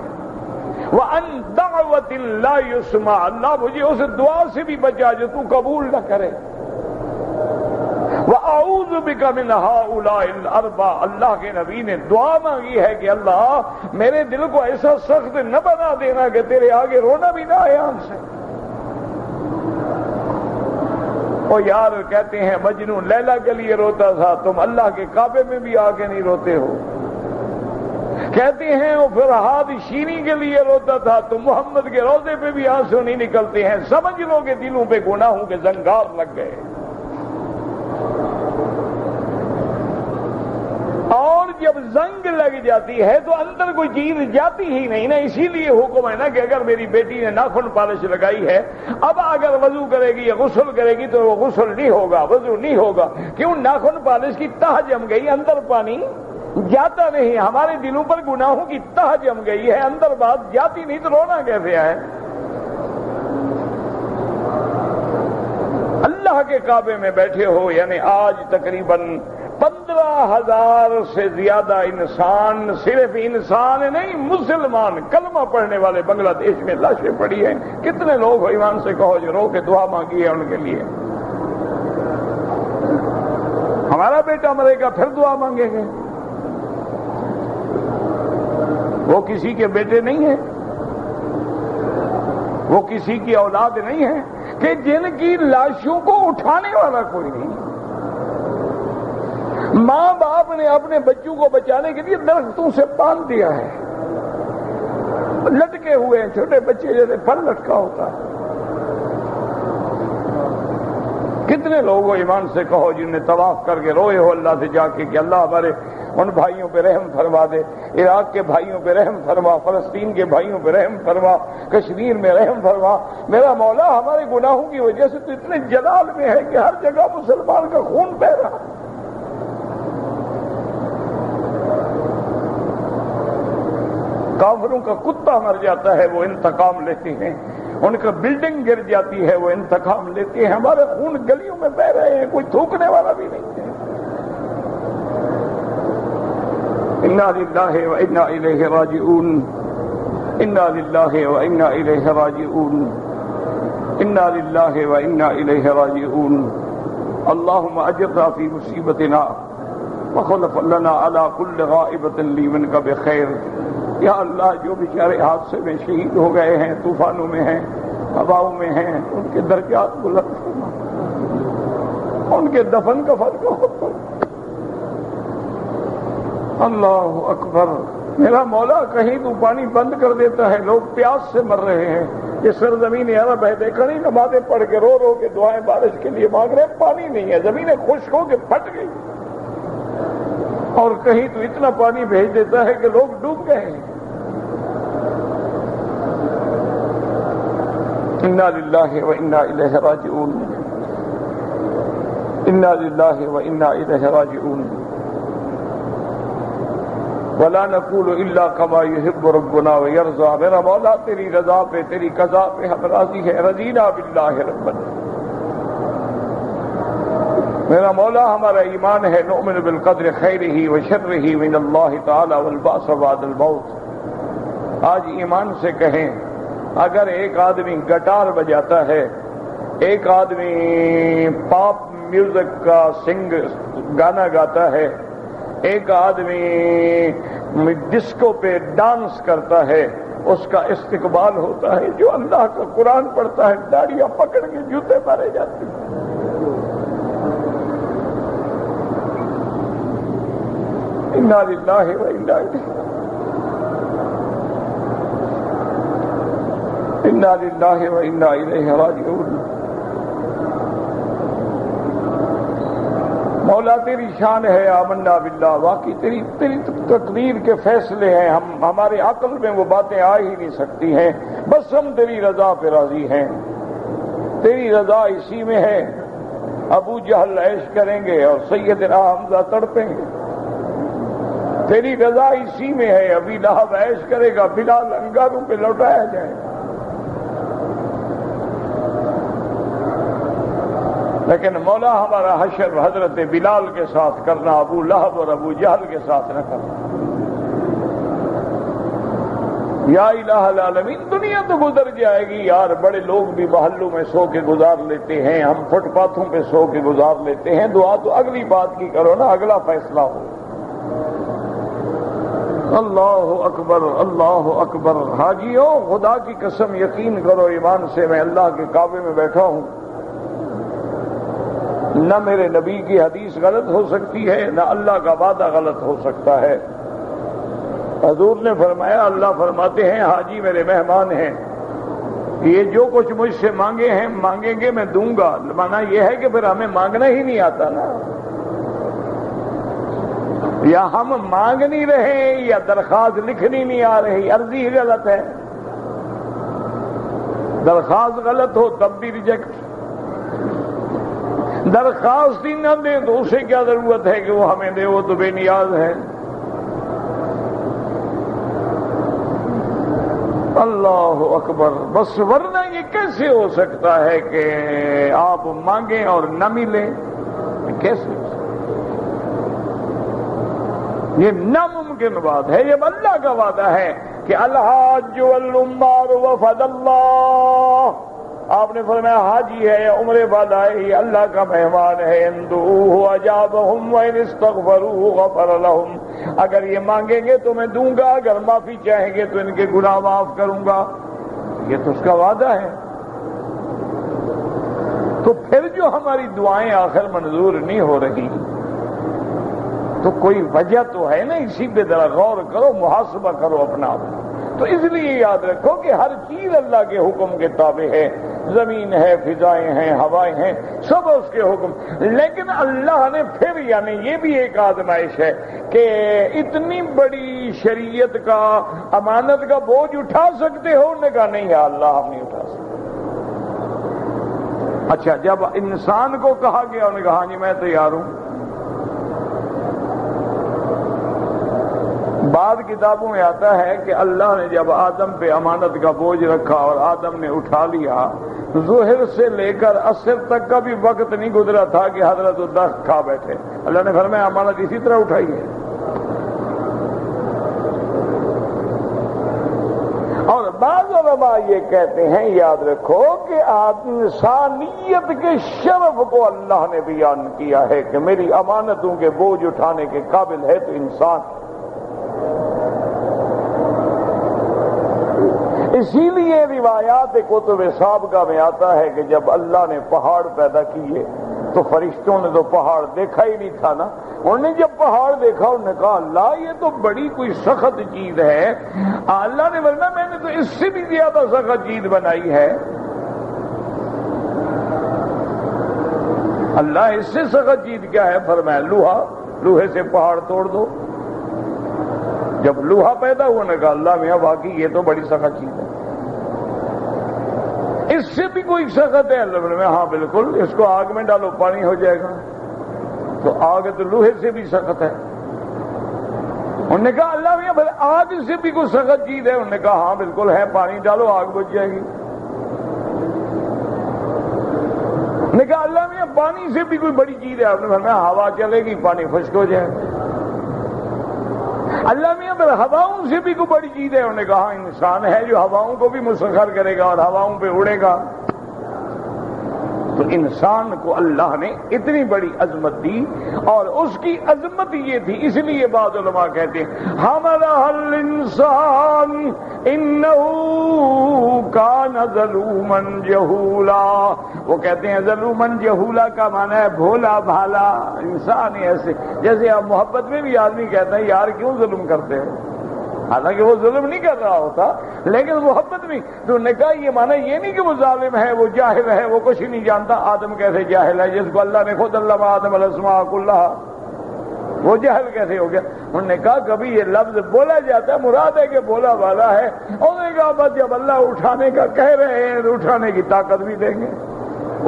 وَأَنْ دَعْوَةٍ لَا يُسْمَعُ، اللہ مجھے اس دعا سے بھی بچا جو تو قبول نہ کرے، وَأَعُوذُ بِكَ مِنْ هَؤُلَاءِ الْأَرْبَعِ، اللہ کے نبی نے دعا مانگی ہے کہ اللہ میرے دل کو ایسا سخت نہ بنا دینا کہ تیرے آگے رونا بھی نہ آئے آنکھ سے۔ وہ یار کہتے ہیں مجنو لیلا کے لیے روتا تھا، تم اللہ کے کعبے میں بھی آ کے نہیں روتے ہو۔ کہتے ہیں وہ فرحاد شیریں کے لیے روتا تھا، تم محمد کے روضے پہ بھی آنسو نہیں نکلتے ہیں۔ سمجھ لو کہ دلوں پہ گناہوں کے زنگار لگ گئے، اور جب زنگ لگ جاتی ہے تو اندر کوئی چیز جاتی ہی نہیں نا۔ اسی لیے حکم ہے نا کہ اگر میری بیٹی نے ناخن پالش لگائی ہے، اب اگر وضو کرے گی یا غسل کرے گی تو وہ غسل نہیں ہوگا، وضو نہیں ہوگا، کیوں؟ ناخن پالش کی تہ جم گئی، اندر پانی جاتا نہیں۔ ہمارے دلوں پر گناہوں کی تہ جم گئی ہے، اندر بات جاتی نہیں تو رونا کیسے ہے؟ اللہ کے کعبے میں بیٹھے ہو، یعنی آج تقریباً 15,000 سے زیادہ انسان، صرف انسان نہیں مسلمان کلمہ پڑھنے والے بنگلہ دیش میں لاشیں پڑی ہیں۔ کتنے لوگ ایمان سے کہو جو رو کے دعا مانگی ہے ان کے لیے؟ ہمارا بیٹا مرے گا پھر دعا مانگیں گے؟ وہ کسی کے بیٹے نہیں ہیں، وہ کسی کی اولاد نہیں ہے کہ جن کی لاشوں کو اٹھانے والا کوئی نہیں۔ ماں باپ نے اپنے بچوں کو بچانے کے لیے درختوں سے باندھ دیا ہے، لٹکے ہوئے ہیں چھوٹے بچے جیسے پھل لٹکا ہوتا ہے۔ کتنے لوگوں ایمان سے کہو جن نے طواف کر کے روئے ہو اللہ سے جا کے کہ اللہ ہمارے ان بھائیوں پہ رحم فرما دے، عراق کے بھائیوں پہ رحم فرما، فلسطین کے بھائیوں پہ رحم فرما، کشمیر میں رحم فرما۔ میرا مولا ہمارے گناہوں کی وجہ سے تو اتنے جلال میں ہے کہ ہر جگہ مسلمان کا خون بہہ رہا۔ کافروں کا کتا مر جاتا ہے وہ انتقام لیتے ہیں، ان کا بلڈنگ گر جاتی ہے وہ انتقام لیتے ہیں، ہمارے خون گلیوں میں بہ رہے ہیں، کوئی تھوکنے والا بھی نہیں ہے۔ انا للہ و انا الیہ راجعون، انا للہ و انا الیہ راجعون، انا للہ و انا الیہ راجعون۔ اللہم اجرنا فی مصیبتنا وخلف لنا علی کل غائبۃ لی منک بخیر۔ یا اللہ جو بیچارے حادثے میں شہید ہو گئے ہیں، طوفانوں میں ہیں، ہواؤں میں ہیں، ان کے درجات بلند فرما، ان کے دفن کفن کو۔ اللہ اکبر۔ میرا مولا کہیں تو پانی بند کر دیتا ہے، لوگ پیاس سے مر رہے ہیں، یہ سرزمین عرب ہے، دیکھا نہیں نمازیں پڑھ کے رو رو کے دعائیں بارش کے لیے مانگ رہے ہیں، پانی نہیں ہے، زمینیں خشک ہو کے پھٹ گئی، اور کہیں تو اتنا پانی بھیج دیتا ہے کہ لوگ ڈوب گئے ہیں۔ انا للہ و انا الیہ راجعون، انا للہ و انا الیہ راجعون، ولا نقول الا كما يحب ربنا ويرضى۔ میرا مولا تیری رضا پہ، تیری قضا پہ ہم راضی ہیں، رضینا باللہ ربا۔ میرا مولا ہمارا ایمان ہے، نؤمن بالقدر خیرہ وشرہ من اللہ تعالی والبعث بعد الموت۔ آج ایمان سے کہیں، اگر ایک آدمی گٹار بجاتا ہے، ایک آدمی پاپ میوزک کا گانا گاتا ہے، ایک آدمی ڈسکو پہ ڈانس کرتا ہے، اس کا استقبال ہوتا ہے۔ جو اللہ کا قرآن پڑھتا ہے داڑیاں پکڑ کے جوتے مارے جاتے ہیں۔ انا للہ و انا الیہ، انا للہ و انا الیہ راجعون۔ مولا تیری شان ہے، آمنا باللہ، واقعی تیری تقدیر کے فیصلے ہیں، ہمارے عقل میں وہ باتیں آ ہی نہیں سکتی ہیں، بس ہم تیری رضا پہ راضی ہیں۔ تیری رضا اسی میں ہے، ابو جہل عیش کریں گے اور سیدنا حمزہ تڑپیں گے۔ تیری رضا اسی میں ہے، ابی لہب عیش کرے گا، بلال انگاروں پہ لوٹایا جائے گا۔ لیکن مولا ہمارا حشر حضرت بلال کے ساتھ کرنا، ابو لہب اور ابو جہل کے ساتھ نہ کرنا۔ یا الہ العالمین، دنیا تو گزر جائے گی یار، بڑے لوگ بھی محلوں میں سو کے گزار لیتے ہیں، ہم فٹ پاتھوں پہ سو کے گزار لیتے ہیں، دعا تو اگلی بات کی کرو نا، اگلا فیصلہ ہو۔ اللہ اکبر، اللہ اکبر۔ حاجیوں، خدا کی قسم یقین کرو ایمان سے، میں اللہ کے کعبے میں بیٹھا ہوں، نہ میرے نبی کی حدیث غلط ہو سکتی ہے، نہ اللہ کا وعدہ غلط ہو سکتا ہے۔ حضور نے فرمایا، اللہ فرماتے ہیں حاجی میرے مہمان ہیں، یہ جو کچھ مجھ سے مانگے ہیں مانگیں گے میں دوں گا۔ مانا یہ ہے کہ پھر ہمیں مانگنا ہی نہیں آتا نا، یا ہم مانگ نہیں رہے یا درخواست لکھنی نہیں آ رہی، عرضی ہی غلط ہے۔ درخواست غلط ہو تب بھی ریجیکٹ، درخواست ہی نہ دے تو اسے کیا ضرورت ہے کہ وہ ہمیں دے، وہ تو بے نیاز ہے۔ اللہ اکبر۔ بس ورنہ یہ کیسے ہو سکتا ہے کہ آپ مانگیں اور نہ ملے؟ کیسے؟ یہ ناممکن بات ہے، یہ اللہ کا وعدہ ہے کہ الحاج والعمار وفد اللہ۔ آپ نے فرمایا حاجی ہے یا عمرے والا ہے، یہ اللہ کا مہمان ہے، اندعوہ اجابہم وان استغفروہ غفر لہم۔ اگر یہ مانگیں گے تو میں دوں گا، اگر معافی چاہیں گے تو ان کے گناہ معاف کروں گا، یہ تو اس کا وعدہ ہے۔ تو پھر جو ہماری دعائیں آخر منظور نہیں ہو رہی تو کوئی وجہ تو ہے نا، اسی پہ ذرا غور کرو، محاسبہ کرو اپنا۔ تو اس لیے یاد رکھو کہ ہر چیز اللہ کے حکم کے تابع ہے، زمین ہے، فضائیں ہیں، ہوائیں ہیں، سب اس کے حکم۔ لیکن اللہ نے پھر یعنی یہ بھی ایک آزمائش ہے کہ اتنی بڑی شریعت کا امانت کا بوجھ اٹھا سکتے ہو؟ انہوں نے کہا نہیں ہے اللہ، ہم نہیں اٹھا سکتے۔ اچھا، جب انسان کو کہا گیا انہوں نے کہا ہاں جی میں تیار ہوں۔ بعض کتابوں میں آتا ہے کہ اللہ نے جب آدم پہ امانت کا بوجھ رکھا اور آدم نے اٹھا لیا، ظہر سے لے کر عصر تک کا بھی وقت نہیں گزرا تھا کہ حضرت درخت کھا بیٹھے۔ اللہ نے فرمایا امانت اسی طرح اٹھائی ہے۔ اور بعض علماء یہ کہتے ہیں، یاد رکھو کہ انسانیت کے شرف کو اللہ نے بیان کیا ہے کہ میری امانتوں کے بوجھ اٹھانے کے قابل ہے تو انسان۔ اسی لیے روایات کتب سابقہ میں آتا ہے کہ جب اللہ نے پہاڑ پیدا کیے تو فرشتوں نے تو پہاڑ دیکھا ہی نہیں تھا نا. انہوں نے جب پہاڑ دیکھا انہوں نے کہا اللہ یہ تو بڑی کوئی سخت چیز ہے. اللہ نے ورنہ میں نے تو اس سے بھی زیادہ سخت چیز بنائی ہے. اللہ اس سے سخت چیز کیا ہے؟ فرمایا لوہا، لوہے سے پہاڑ توڑ دو. جب لوہا پیدا ہوا نے کہا اللہ میاں واقعی یہ تو بڑی سخت چیز ہے. اس سے بھی کوئی سخت ہے؟ اللہ میں ہاں بالکل، اس کو آگ میں ڈالو پانی ہو جائے گا. تو آگ تو لوہے سے بھی سخت ہے. انہوں نے کہا اللہ میاں بھلے آگ سے بھی کوئی سخت چیز ہے؟ انہوں نے کہا ہاں بالکل ہے، پانی ڈالو آگ بجھ جائے گی. نے کہا اللہ میاں پانی سے بھی کوئی بڑی چیز ہے؟ آپ نے فرمایا ہوا چلے گی پانی خشک ہو جائے گا. اللہ میاں پھر ہواؤں سے بھی کوئی بڑی چیز ہے؟ انہوں نے کہا انسان ہے جو ہواؤں کو بھی مسخر کرے گا اور ہواؤں پہ اڑے گا. تو انسان کو اللہ نے اتنی بڑی عظمت دی، اور اس کی عظمت یہ تھی، اس لیے بعض علماء کہتے ہیں حملہ الانسان انہ کان ظلوما جہولا. وہ کہتے ہیں ظلوما جہولا کا معنی ہے بھولا بھالا انسان. ایسے جیسے آپ محبت میں بھی آدمی کہتا ہے یار کیوں ظلم کرتے ہو، حالانکہ وہ ظلم نہیں کر رہا ہوتا لیکن محبت میں. تو نے کہا یہ معنی یہ نہیں کہ وہ ظالم ہے، وہ جاہل ہے، وہ کچھ نہیں جانتا. آدم کیسے جاہل ہے جس کو اللہ نے خود علم آدم الاسماء کلھا، وہ جاہل کیسے ہو گیا؟ انہوں نے کہا کبھی یہ لفظ بولا جاتا ہے مراد ہے کہ بولا والا ہے. انہوں نے کہا بس جب اللہ اٹھانے کا کہہ رہے ہیں تو اٹھانے کی طاقت بھی دیں گے،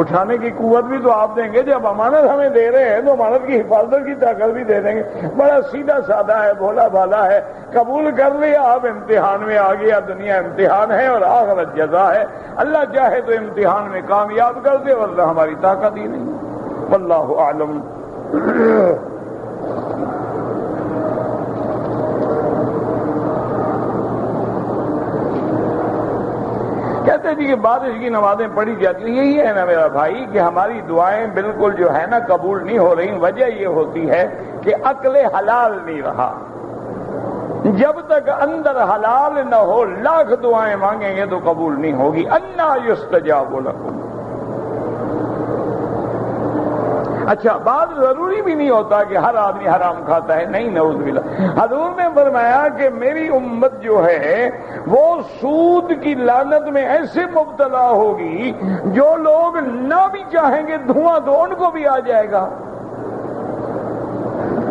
اٹھانے کی قوت بھی تو آپ دیں گے. جب امانت ہمیں دے رہے ہیں تو امانت کی حفاظت کی طاقت بھی دے دیں گے. بڑا سیدھا سادہ ہے، بھولا بھالا ہے. قبول کر لیا آپ امتحان میں آ گیا. دنیا امتحان ہے اور آخرت جزا ہے. اللہ چاہے تو امتحان میں کامیاب کر دے ورنہ ہماری طاقت ہی نہیں. واللہ اعلم. کہتے جی کہ بارش کی نمازیں پڑھی جاتی ہیں. یہی ہے نا میرا بھائی کہ ہماری دعائیں بالکل جو ہے نا قبول نہیں ہو رہی. وجہ یہ ہوتی ہے کہ عقل حلال نہیں رہا. جب تک اندر حلال نہ ہو لاکھ دعائیں مانگیں گے تو قبول نہیں ہوگی. انا یستجاب لکم. اچھا بات ضروری بھی نہیں ہوتا کہ ہر آدمی حرام کھاتا ہے، نہیں نعوذ باللہ. حضور نے فرمایا کہ میری امت جو ہے وہ سود کی لعنت میں ایسے مبتلا ہوگی جو لوگ نہ بھی چاہیں گے دھواں تو ان کو بھی آ جائے گا.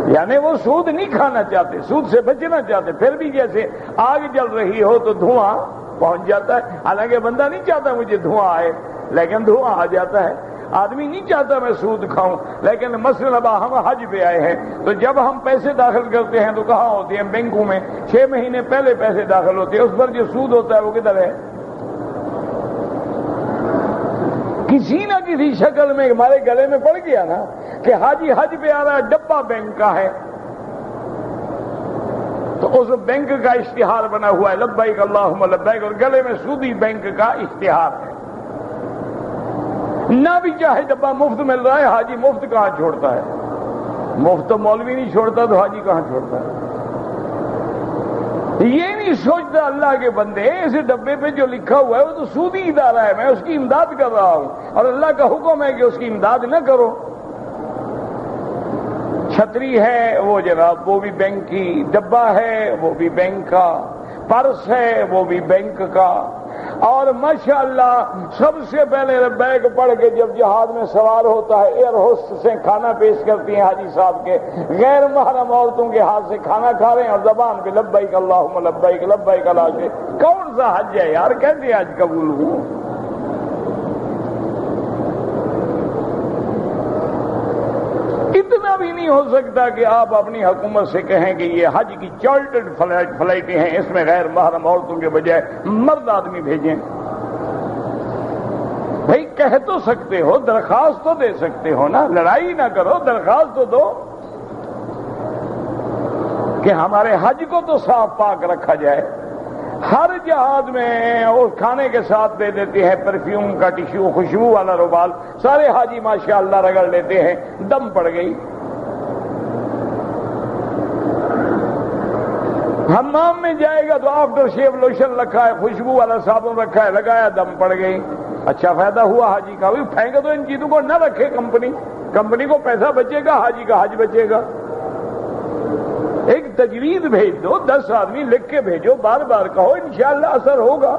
یعنی وہ سود نہیں کھانا چاہتے، سود سے بچنا چاہتے، پھر بھی جیسے آگ جل رہی ہو تو دھواں پہنچ جاتا ہے. حالانکہ بندہ نہیں چاہتا مجھے دھواں آئے لیکن دھواں آ جاتا ہے. آدمی نہیں چاہتا میں سود کھاؤں، لیکن مثلا ہم حج پہ آئے ہیں تو جب ہم پیسے داخل کرتے ہیں تو کہاں ہوتے ہیں؟ بینکوں میں. 6 مہینے پہلے پیسے داخل ہوتے ہیں، اس پر جو سود ہوتا ہے وہ کدھر ہے؟ کسی نہ کسی شکل میں ہمارے گلے میں پڑ گیا نا کہ حاجی حج پہ آ رہا ہے، ڈبہ بینک کا ہے تو اس بینک کا اشتہار بنا ہوا ہے لبیک اللہم لبیک، اور گلے میں سودی بینک کا اشتہار ہے. نہ بھی چاہے ڈبہ مفت مل رہا ہے، حاجی مفت کہاں چھوڑتا ہے؟ مفت تو مولوی نہیں چھوڑتا تو حاجی کہاں چھوڑتا ہے؟ یہ نہیں سوچتا اللہ کے بندے اس ڈبے پہ جو لکھا ہوا ہے وہ تو سودی ادارہ ہے، میں اس کی امداد کر رہا ہوں اور اللہ کا حکم ہے کہ اس کی امداد نہ کرو. چھتری ہے وہ جناب وہ بھی بینک کی، ڈبہ ہے وہ بھی بینک کا، پرس ہے وہ بھی بینک کا. اور ماشاءاللہ سب سے پہلے لبیک پڑھ کے جب جہاز میں سوار ہوتا ہے ایئر ہوسٹسیں کھانا پیش کرتی ہیں حاجی صاحب کے، غیر محرم عورتوں کے ہاتھ سے کھانا کھا رہے ہیں اور زبان پہ لبیک اللہم لبیک لبیک لا شریک. کون سا حج ہے یار؟ کیسے حج قبول ہوں؟ اتنا بھی نہیں ہو سکتا کہ آپ اپنی حکومت سے کہیں کہ یہ حج کی چارٹرڈ فلائٹیں ہیں، اس میں غیر محرم عورتوں کے بجائے مرد آدمی بھیجیں. بھائی کہہ تو سکتے ہو، درخواست تو دے سکتے ہو نا، لڑائی نہ کرو، درخواست تو دو کہ ہمارے حج کو تو صاف پاک رکھا جائے. ہر جہاز میں اور کھانے کے ساتھ دے دیتے ہیں پرفیوم کا ٹیشو، خوشبو والا رومال، سارے حاجی ماشاءاللہ رگڑ لیتے ہیں، دم پڑ گئی. حمام میں جائے گا تو آفٹر شیو لوشن رکھا ہے، خوشبو والا صابن رکھا ہے، لگایا دم پڑ گئی. اچھا فائدہ ہوا حاجی کا. پھینک دو ان چیزوں کو، نہ رکھے کمپنی. کمپنی کو پیسہ بچے گا، حاجی کا حج بچے گا۔ ایک تجویز بھیج دو، 10 آدمی لکھ کے بھیجو، بار بار کہو، انشاءاللہ اثر ہوگا۔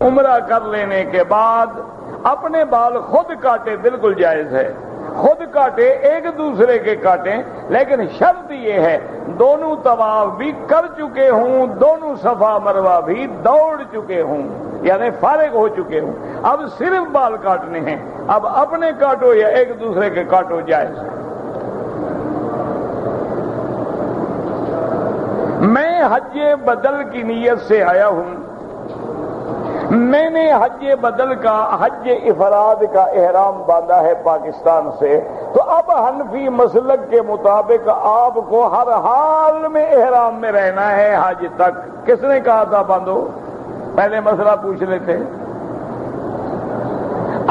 عمرہ کر لینے کے بعد اپنے بال خود کاٹے، بالکل جائز ہے، خود کاٹے، ایک دوسرے کے کاٹیں، لیکن شرط یہ ہے دونوں طواف بھی کر چکے ہوں، دونوں صفا مروہ بھی دوڑ چکے ہوں، یعنی فارغ ہو چکے ہوں۔ اب صرف بال کاٹنے ہیں، اب اپنے کاٹو یا ایک دوسرے کے کاٹو، جائز ہے۔ میں حج بدل کی نیت سے آیا ہوں، میں نے حج بدل کا، حج افراد کا احرام باندھا ہے پاکستان سے، تو اب حنفی مسلک کے مطابق آپ کو ہر حال میں احرام میں رہنا ہے حج تک۔ کس نے کہا تھا باندھو؟ پہلے مسئلہ پوچھ لیتے۔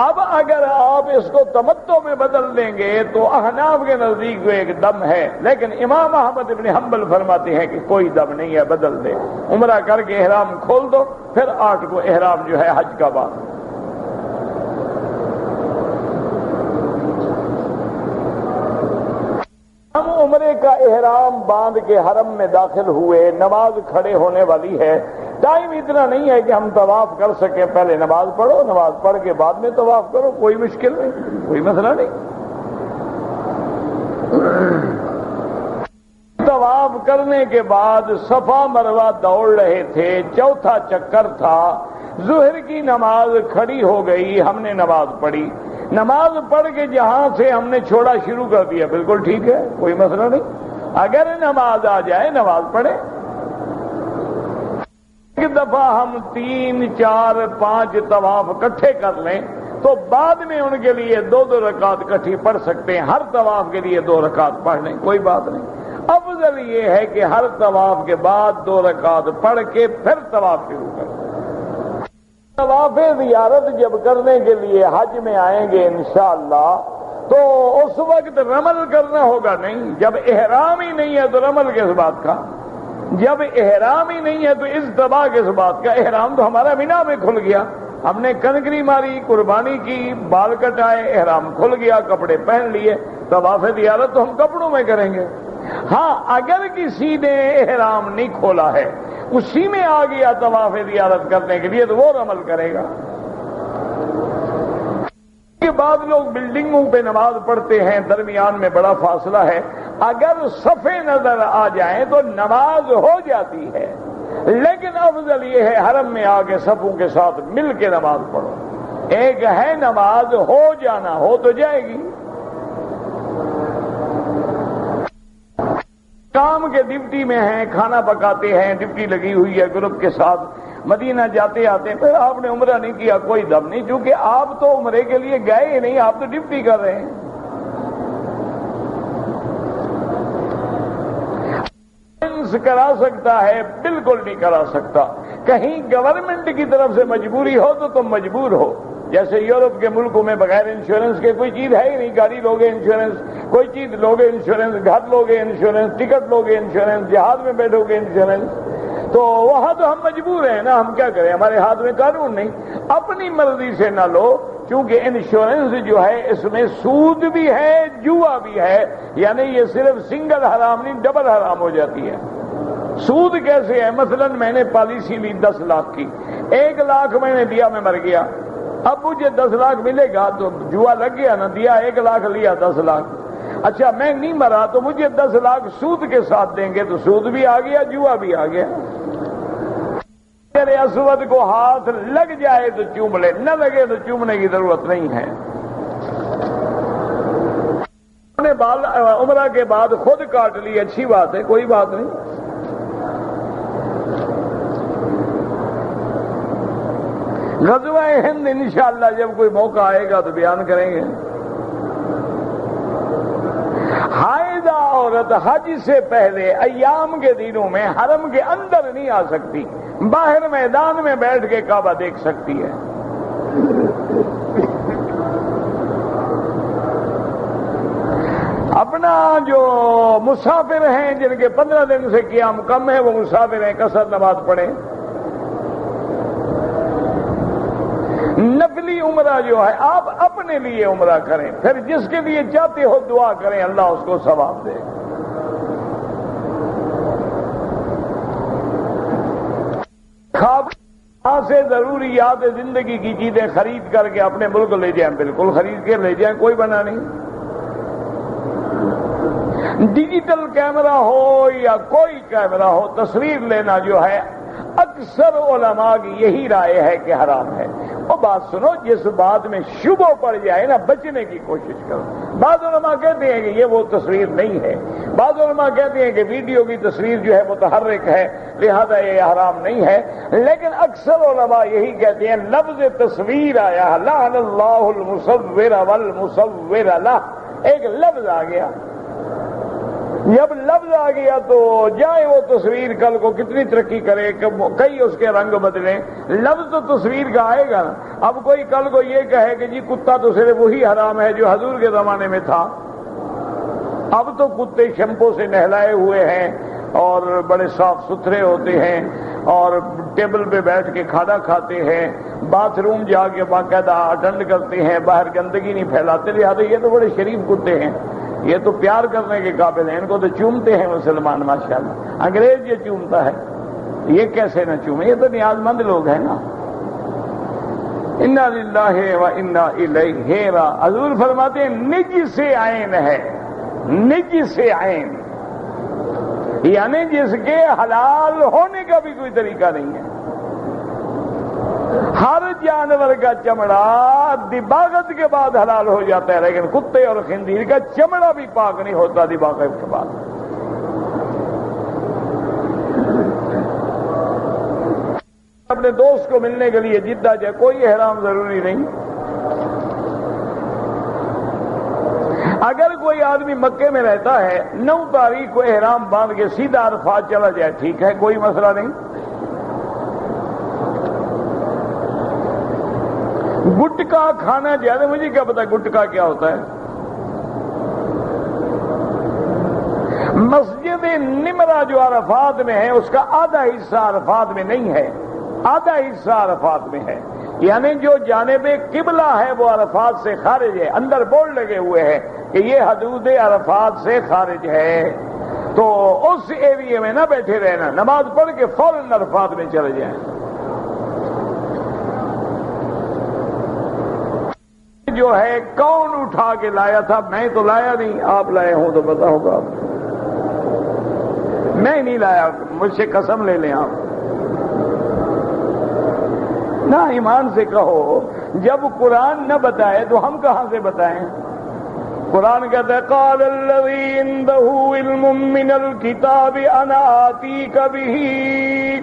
اب اگر آپ اس کو تمتع میں بدل دیں گے تو احناف کے نزدیک جو ایک دم ہے، لیکن امام احمد بن حنبل فرماتے ہیں کہ کوئی دم نہیں ہے، بدل دے، عمرہ کر کے احرام کھول دو، پھر 8 کو احرام جو ہے حج کا باندھ۔ ہم عمرے کا احرام باندھ کے حرم میں داخل ہوئے، نماز کھڑے ہونے والی ہے، ٹائم اتنا نہیں ہے کہ ہم طواف کر سکیں، پہلے نماز پڑھو، نماز پڑھ کے بعد میں طواف کرو، کوئی مشکل نہیں، کوئی مسئلہ نہیں۔ طواف کرنے کے بعد صفا مروہ دوڑ رہے تھے، چوتھا چکر تھا، ظہر کی نماز کھڑی ہو گئی، ہم نے نماز پڑھی، نماز پڑھ کے جہاں سے ہم نے چھوڑا شروع کر دیا، بالکل ٹھیک ہے، کوئی مسئلہ نہیں۔ اگر نماز آ جائے نماز پڑھے۔ ایک دفعہ ہم 3، 4، 5 طواف اکٹھے کر لیں تو بعد میں ان کے لیے 2 رکعت اکٹھی پڑھ سکتے ہیں، ہر طواف کے لیے 2 رکعت پڑھ لیں، کوئی بات نہیں۔ افضل یہ ہے کہ ہر طواف کے بعد 2 رکعت پڑھ کے پھر طواف شروع کریں۔ طواف زیارت جب کرنے کے لیے حج میں آئیں گے انشاءاللہ تو اس وقت رمل کرنا ہوگا نہیں، جب احرام ہی نہیں ہے تو رمل کس بات کا؟ جب احرام ہی نہیں ہے تو اجتباء کس بات کا؟ احرام تو ہمارا مینا میں کھل گیا، ہم نے کنکری ماری، قربانی کی، بال کٹائے، احرام کھل گیا، کپڑے پہن لیے، طواف زیارت تو ہم کپڑوں میں کریں گے۔ ہاں اگر کسی نے احرام نہیں کھولا ہے، اسی میں آ گیا طواف زیارت کرنے کے لیے، تو وہ رمل کرے گا۔ کے بعد لوگ بلڈنگوں پہ نماز پڑھتے ہیں، درمیان میں بڑا فاصلہ ہے، اگر صفیں نظر آ جائیں تو نماز ہو جاتی ہے، لیکن افضل یہ ہے حرم میں آ کے صفوں کے ساتھ مل کے نماز پڑھو۔ ایک ہے نماز ہو جانا، ہو تو جائے گی۔ کام کے ڈپٹی میں ہیں، کھانا پکاتے ہیں، ڈپٹی لگی ہوئی ہے گروپ کے ساتھ، مدینہ جاتے آتے ہیں، پھر آپ نے عمرہ نہیں کیا، کوئی دم نہیں، چونکہ آپ تو عمرے کے لیے گئے ہی نہیں، آپ تو ڈپٹی کر رہے ہیں۔ کرا سکتا ہے؟ بالکل نہیں کرا سکتا۔ کہیں گورنمنٹ کی طرف سے مجبوری ہو تو تم مجبور ہو، جیسے یورپ کے ملکوں میں بغیر انشورنس کے کوئی چیز ہے ہی نہیں، گاڑی لوگے انشورنس، کوئی چیز لوگے انشورنس، گھر لوگے انشورنس، ٹکٹ لوگے انشورنس، جہاز میں بیٹھو گے انشورنس، تو وہاں تو ہم مجبور ہیں نا، ہم کیا کریں، ہمارے ہاتھ میں قانون نہیں، اپنی مرضی سے نہ لو، چونکہ انشورنس جو ہے اس میں سود بھی ہے، جوا بھی ہے، یعنی یہ صرف سنگل حرام نہیں، ڈبل حرام ہو جاتی ہے۔ سود کیسے ہے؟ مثلا میں نے پالیسی لی 10 لاکھ کی، 1 لاکھ میں نے دیا، میں مر گیا، اب مجھے 10 لاکھ ملے گا، تو جوا لگ گیا نا، دیا 1 لاکھ، لیا 10 لاکھ۔ اچھا میں نہیں مرا تو مجھے 10 لاکھ سود کے ساتھ دیں گے، تو سود بھی آ گیا، جوا بھی آ گیا۔ اسود کو ہاتھ لگ جائے تو چوم لے، نہ لگے تو چومنے کی ضرورت نہیں ہے۔ بال عمرہ کے بعد خود کاٹ لی، اچھی بات ہے، کوئی بات نہیں۔ غزوہ ہند انشاءاللہ جب کوئی موقع آئے گا تو بیان کریں گے۔ حائضہ عورت حج سے پہلے ایام کے دنوں میں حرم کے اندر نہیں آ سکتی، باہر میدان میں بیٹھ کے کعبہ دیکھ سکتی ہے۔ اپنا جو مسافر ہیں جن کے 15 دن سے قیام کم ہے، وہ مسافر ہیں، قصر نماز پڑھیں۔ نفلی عمرہ جو ہے آپ اپنے لیے عمرہ کریں، پھر جس کے لیے چاہتے ہو دعا کریں، اللہ اس کو ثواب دے۔ خواب یہاں سے ضروریات زندگی کی چیزیں خرید کر کے اپنے ملک لے جائیں، بالکل خرید کے لے جائیں، کوئی بنا نہیں۔ ڈیجیٹل کیمرہ ہو یا کوئی کیمرہ ہو، تصویر لینا جو ہے اکثر علماء کی یہی رائے ہے کہ حرام ہے۔ اور بات سنو، جس بات میں شبہ پڑ جائے نا، بچنے کی کوشش کرو۔ بعض علماء کہتے ہیں کہ یہ وہ تصویر نہیں ہے، بعض علماء کہتے ہیں کہ ویڈیو کی تصویر جو ہے متحرک ہے، لہذا یہ حرام نہیں ہے، لیکن اکثر علماء یہی کہتے ہیں لفظ تصویر آیا، لعن اللہ المصور والمصور لہ، ایک لفظ آ گیا، جب لفظ آ گیا تو جائے وہ تصویر کل کو کتنی ترقی کرے، کئی اس کے رنگ بدلیں، لفظ تو تصویر کا آئے گا نا۔ اب کوئی کل کو یہ کہے کہ جی کتا تو صرف وہی حرام ہے جو حضور کے زمانے میں تھا، اب تو کتے شیمپو سے نہلائے ہوئے ہیں اور بڑے صاف ستھرے ہوتے ہیں اور ٹیبل پہ بیٹھ کے کھانا کھاتے ہیں، باتھ روم جا کے باقاعدہ اٹینڈ کرتے ہیں، باہر گندگی نہیں پھیلاتے، لہٰذا یہ تو بڑے شریف کتے ہیں، یہ تو پیار کرنے کے قابل ہیں، ان کو تو چومتے ہیں مسلمان ماشاءاللہ۔ انگریز یہ چومتا ہے، یہ کیسے نہ چومے، یہ تو نیاز مند لوگ ہیں نا۔ انا للہ و انا الیہ راجعون۔ حضور فرماتے ہیں نجس عین ہے، نجس عین، یعنی جس کے حلال ہونے کا بھی کوئی طریقہ نہیں ہے۔ ہر جانور کا چمڑا دباغت کے بعد حلال ہو جاتا ہے، لیکن کتے اور خنزیر کا چمڑا بھی پاک نہیں ہوتا دباغت کے بعد۔ اپنے دوست کو ملنے کے لیے جدہ جائے، کوئی احرام ضروری نہیں۔ اگر کوئی آدمی مکے میں رہتا ہے، 9 تاریخ کو احرام باندھ کے سیدھا عرفات چلا جائے، ٹھیک ہے، کوئی مسئلہ نہیں۔ گٹکا کھانا زیادہ، مجھے کیا پتا گٹکا کیا ہوتا ہے۔ مسجد نمرہ جو عرفات میں ہے اس کا آدھا حصہ عرفات میں نہیں ہے، آدھا حصہ عرفات میں ہے، یعنی جو جانب قبلہ ہے وہ عرفات سے خارج ہے، اندر بورڈ لگے ہوئے ہیں کہ یہ حدود عرفات سے خارج ہے، تو اس ایریے میں نہ بیٹھے رہنا، نماز پڑھ کے فوراً عرفات میں چلے جائیں۔ جو ہے کون اٹھا کے لایا تھا؟ میں تو لایا نہیں، آپ لائے ہوں تو پتا ہوگا۔ میں نہیں لایا، مجھ سے قسم لے لیں آپ، نہ ایمان سے کہو، جب قرآن نہ بتائے تو ہم کہاں سے بتائیں؟ قرآن کہتا ہے قال الذی عنده علم من الکتاب انا آتیک بہ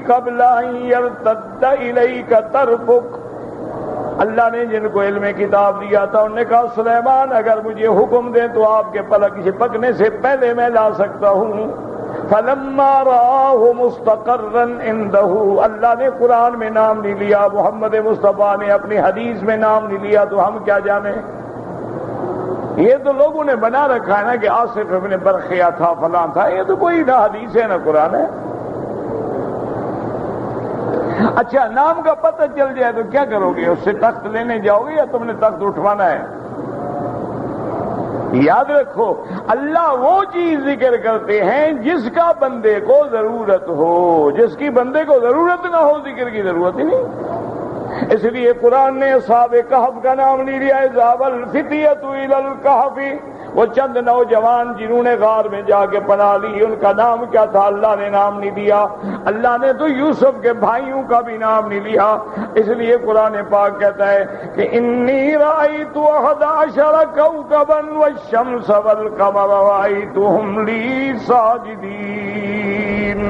قبل ان یرتد الیک طرفک۔ اللہ نے جن کو علم کتاب دیا تھا انہوں نے کہا سلیمان اگر مجھے حکم دیں تو آپ کے پلک جھپکنے سے پہلے میں لا سکتا ہوں۔ فلما رآہ مستقرا عنده، اللہ نے قرآن میں نام نہیں لیا، محمد مصطفیٰ نے اپنی حدیث میں نام نہیں لیا، تو ہم کیا جانیں؟ یہ تو لوگوں نے بنا رکھا ہے نا کہ آصف ابن برخیہ تھا، فلاں تھا، یہ تو کوئی نہ حدیث ہے نہ قرآن ہے۔ اچھا نام کا پتہ چل جائے تو کیا کرو گے؟ اس سے تخت لینے جاؤ گے یا تم نے تخت اٹھوانا ہے؟ یاد رکھو اللہ وہ چیز ذکر کرتے ہیں جس کا بندے کو ضرورت ہو، جس کی بندے کو ضرورت نہ ہو ذکر کی ضرورت ہی نہیں۔ اس لیے قرآن نے اصحاب کہف کا نام نہیں لیا، ذهب الفتية الى الكهف، وہ چند نوجوان جنہوں نے غار میں جا کے پناہ لی، ان کا نام کیا تھا؟ اللہ نے نام نہیں دیا۔ اللہ نے تو یوسف کے بھائیوں کا بھی نام نہیں لیا، اس لیے قرآن پاک کہتا ہے کہ انی رأیت 11 کوكبا والشمس والقمر رأیتهم لی ساجدین۔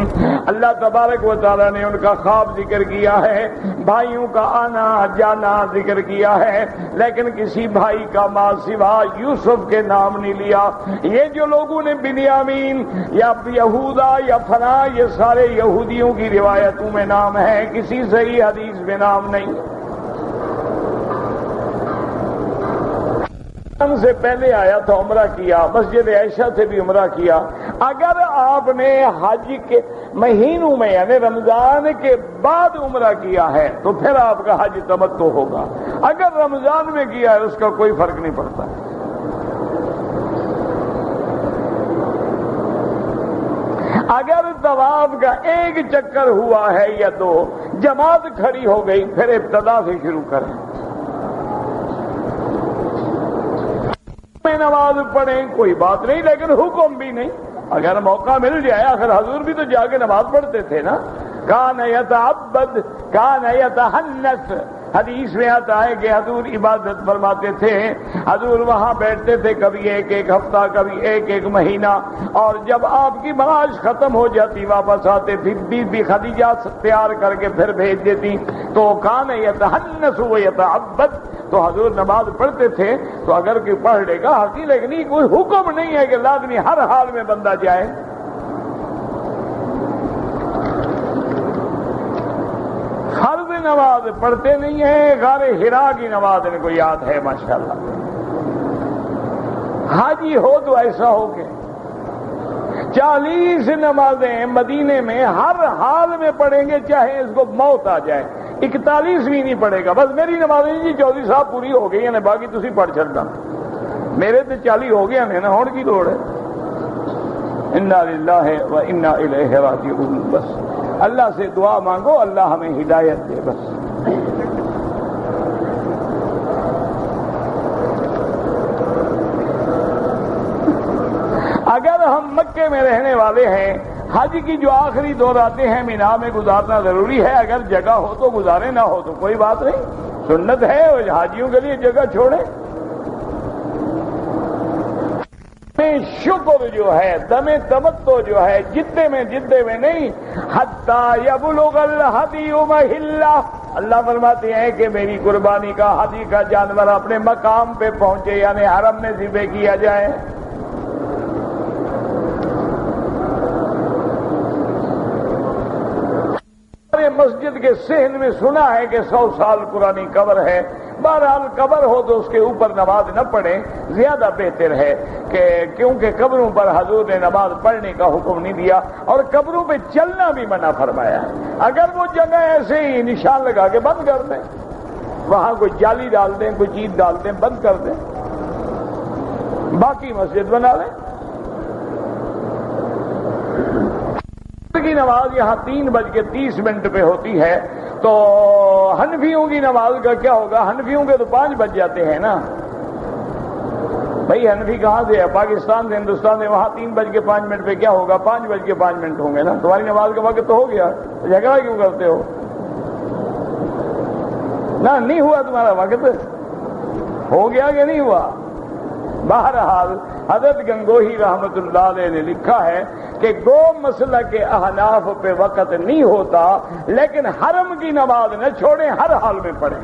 اللہ تبارک و تعالیٰ نے ان کا خواب ذکر کیا ہے، بھائیوں کا آنا جانا ذکر کیا ہے، لیکن کسی بھائی کا ماں سوا یوسف کے نام نہیں لیا۔ یہ جو لوگوں نے بنیامین یا یہودا یا فنا، یہ سارے یہودیوں کی روایتوں میں نام ہے، کسی صحیح حدیث میں نام نہیں۔ سے پہلے آیا تھا، عمرہ کیا، مسجد عائشہ سے بھی عمرہ کیا، اگر آپ نے حج کے مہینوں میں یعنی رمضان کے بعد عمرہ کیا ہے تو پھر آپ کا حج تمتع ہوگا، اگر رمضان میں کیا ہے اس کا کوئی فرق نہیں پڑتا۔ اگر طواف کا ایک چکر ہوا ہے یا دو، جماعت کھڑی ہو گئی، پھر ابتدا سے شروع کریں، میں نماز پڑھیں کوئی بات نہیں، لیکن حکم بھی نہیں، اگر موقع مل جائے، آخر حضور بھی تو جا کے نماز پڑھتے تھے نا، کان یتعبد کان یتحنث، حدیث میں آتا ہے کہ حضور عبادت فرماتے تھے، حضور وہاں بیٹھتے تھے کبھی ایک ایک ہفتہ، کبھی ایک ایک مہینہ، اور جب آپ کی معاش ختم ہو جاتی واپس آتے، پھر بی بی خدیجہ تیار کر کے پھر بھیج دیتی، تو کان یتحنث و یتعبد، تو حضور نماز پڑھتے تھے، تو اگر کوئی پڑھ لے گا حقیقت، لیکن کوئی حکم نہیں ہے کہ لازمی ہر حال میں بندہ جائے۔ فرض نماز پڑھتے نہیں ہیں، غار حرا کی نماز ان کو یاد ہے ماشاءاللہ۔ حاجی ہو تو ایسا ہو کہ 40 نمازیں مدینے میں ہر حال میں پڑھیں گے، چاہے اس کو موت آ جائے، 41ویں نہیں پڑھے گا، بس میری نمازیں جی 24 صاحب پوری ہو گئی ہیں، باقی تسی پڑھ چلنا، میرے تو 40 ہو گیا نا، ہونے کی لوڑ ہے۔ انا للہ و انا الیہ راجعون، بس اللہ سے دعا مانگو، اللہ ہمیں ہدایت دے بس۔ اگر ہم مکے میں رہنے والے ہیں، حج کی جو آخری 2 راتیں ہیں مینا میں گزارنا ضروری ہے، اگر جگہ ہو تو گزارے، نہ ہو تو کوئی بات نہیں، سنت ہے، حاجیوں کے لیے جگہ چھوڑیں۔ شکر جو ہے، دم تمتع جو ہے، جدے میں نہیں، حتی یبلغ الہدی محلہ، اللہ فرماتے ہیں کہ میری قربانی کا ہدی کا جانور اپنے مقام پہ پہنچے، یعنی حرم میں ذبح کیا جائے۔ مسجد کے صحن میں سنا ہے کہ 100 سال پرانی قبر ہے، بہرحال قبر ہو تو اس کے اوپر نماز نہ پڑھیں، زیادہ بہتر ہے کہ کیونکہ قبروں پر حضور نے نماز پڑھنے کا حکم نہیں دیا، اور قبروں پہ چلنا بھی منع فرمایا ہے۔ اگر وہ جگہ ایسے ہی نشان لگا کے بند کر دیں، وہاں کوئی جالی ڈال دیں، کوئی چیز ڈال دیں، بند کر دیں، باقی مسجد بنا لیں۔ کی نماز یہاں 3:30 پہ ہوتی ہے، تو حنفیوں کی نماز کا کیا ہوگا؟ حنفیوں کے تو 5 بج جاتے ہیں نا بھائی، حنفی کہاں سے ہے؟ پاکستان سے، ہندوستان سے، وہاں 3:05 پہ کیا ہوگا؟ 5:05 ہوں گے نا، تمہاری نماز کا وقت تو ہو گیا، جھگڑا کیوں کرتے ہو؟ نہ نہیں ہوا تمہارا وقت، ہو گیا کہ نہیں ہوا؟ بہرحال حضرت گنگوہی رحمت اللہ علیہ نے لکھا ہے کہ گو مسئلہ کے احناف پہ وقت نہیں ہوتا، لیکن حرم کی نماز نہ چھوڑیں، ہر حال میں پڑھیں۔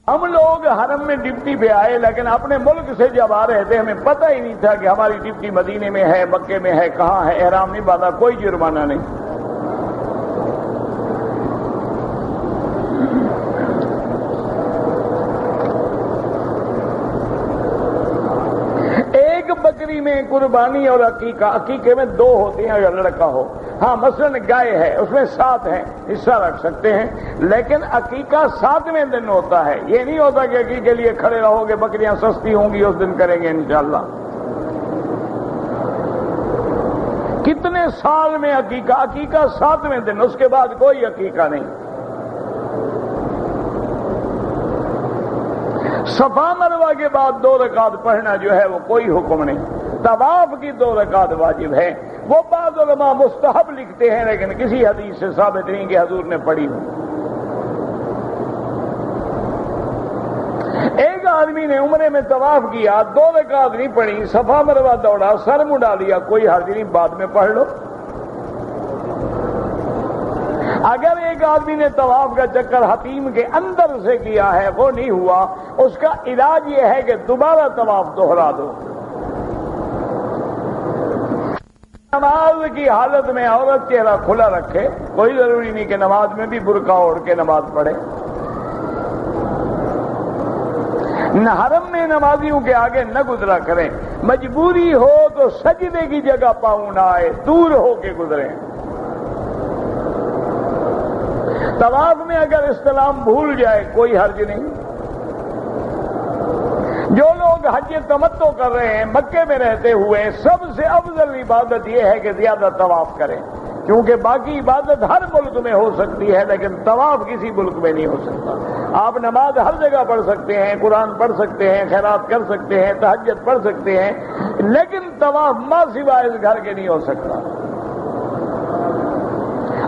ہم لوگ حرم میں ڈپٹی پہ آئے، لیکن اپنے ملک سے جب آ رہے تھے ہمیں پتہ ہی نہیں تھا کہ ہماری ڈپٹی مدینے میں ہے، مکے میں ہے، کہاں ہے، احرام نہیں باندھا، کوئی جرمانہ نہیں۔ بکری میں قربانی اور عقیقے میں 2 ہوتے ہیں اگر لڑکا ہو، ہاں مثلا گائے ہے اس میں 7 ہیں، حصہ رکھ سکتے ہیں، لیکن عقیقہ 7ویں دن ہوتا ہے، یہ نہیں ہوتا کہ عقیقے کے لیے کھڑے رہو گے، بکریاں سستی ہوں گی اس دن کریں گے انشاءاللہ۔ کتنے سال میں عقیقہ 7ویں دن، اس کے بعد کوئی عقیقہ نہیں۔ صفا مروہ کے بعد 2 رکعت پڑھنا جو ہے وہ کوئی حکم نہیں، طواف کی 2 رکعت واجب ہے، وہ بعض علماء مستحب لکھتے ہیں، لیکن کسی حدیث سے ثابت نہیں کہ حضور نے پڑھی ہو۔ ایک آدمی نے عمرے میں طواف کیا، 2 رکعت نہیں پڑھی، صفا مروہ دوڑا، سر مڈا لیا، کوئی حرج نہیں، بعد میں پڑھ لو۔ اگر ایک آدمی نے طواف کا چکر حتیم کے اندر سے کیا ہے، وہ نہیں ہوا، اس کا علاج یہ ہے کہ دوبارہ طواف دوہرا دو۔ نماز کی حالت میں عورت چہرہ کھلا رکھے، کوئی ضروری نہیں کہ نماز میں بھی برقع اوڑھ کے نماز پڑھے۔ نہ حرم میں نمازیوں کے آگے نہ گزرا کریں، مجبوری ہو تو سجدے کی جگہ پاؤں نہ آئے، دور ہو کے گزریں۔ طواف میں اگر استلام بھول جائے کوئی حرج نہیں۔ جو لوگ حج تمتع کر رہے ہیں مکے میں رہتے ہوئے، سب سے افضل عبادت یہ ہے کہ زیادہ طواف کریں، کیونکہ باقی عبادت ہر ملک میں ہو سکتی ہے لیکن طواف کسی ملک میں نہیں ہو سکتا۔ آپ نماز ہر جگہ پڑھ سکتے ہیں، قرآن پڑھ سکتے ہیں، خیرات کر سکتے ہیں، تہجد پڑھ سکتے ہیں، لیکن طواف ما سوائے اس گھر کے نہیں ہو سکتا۔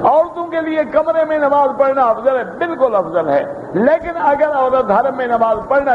عورتوں کے لیے کمرے میں نماز پڑھنا افضل ہے، بالکل افضل ہے، لیکن اگر عورت حرم میں نماز پڑھنا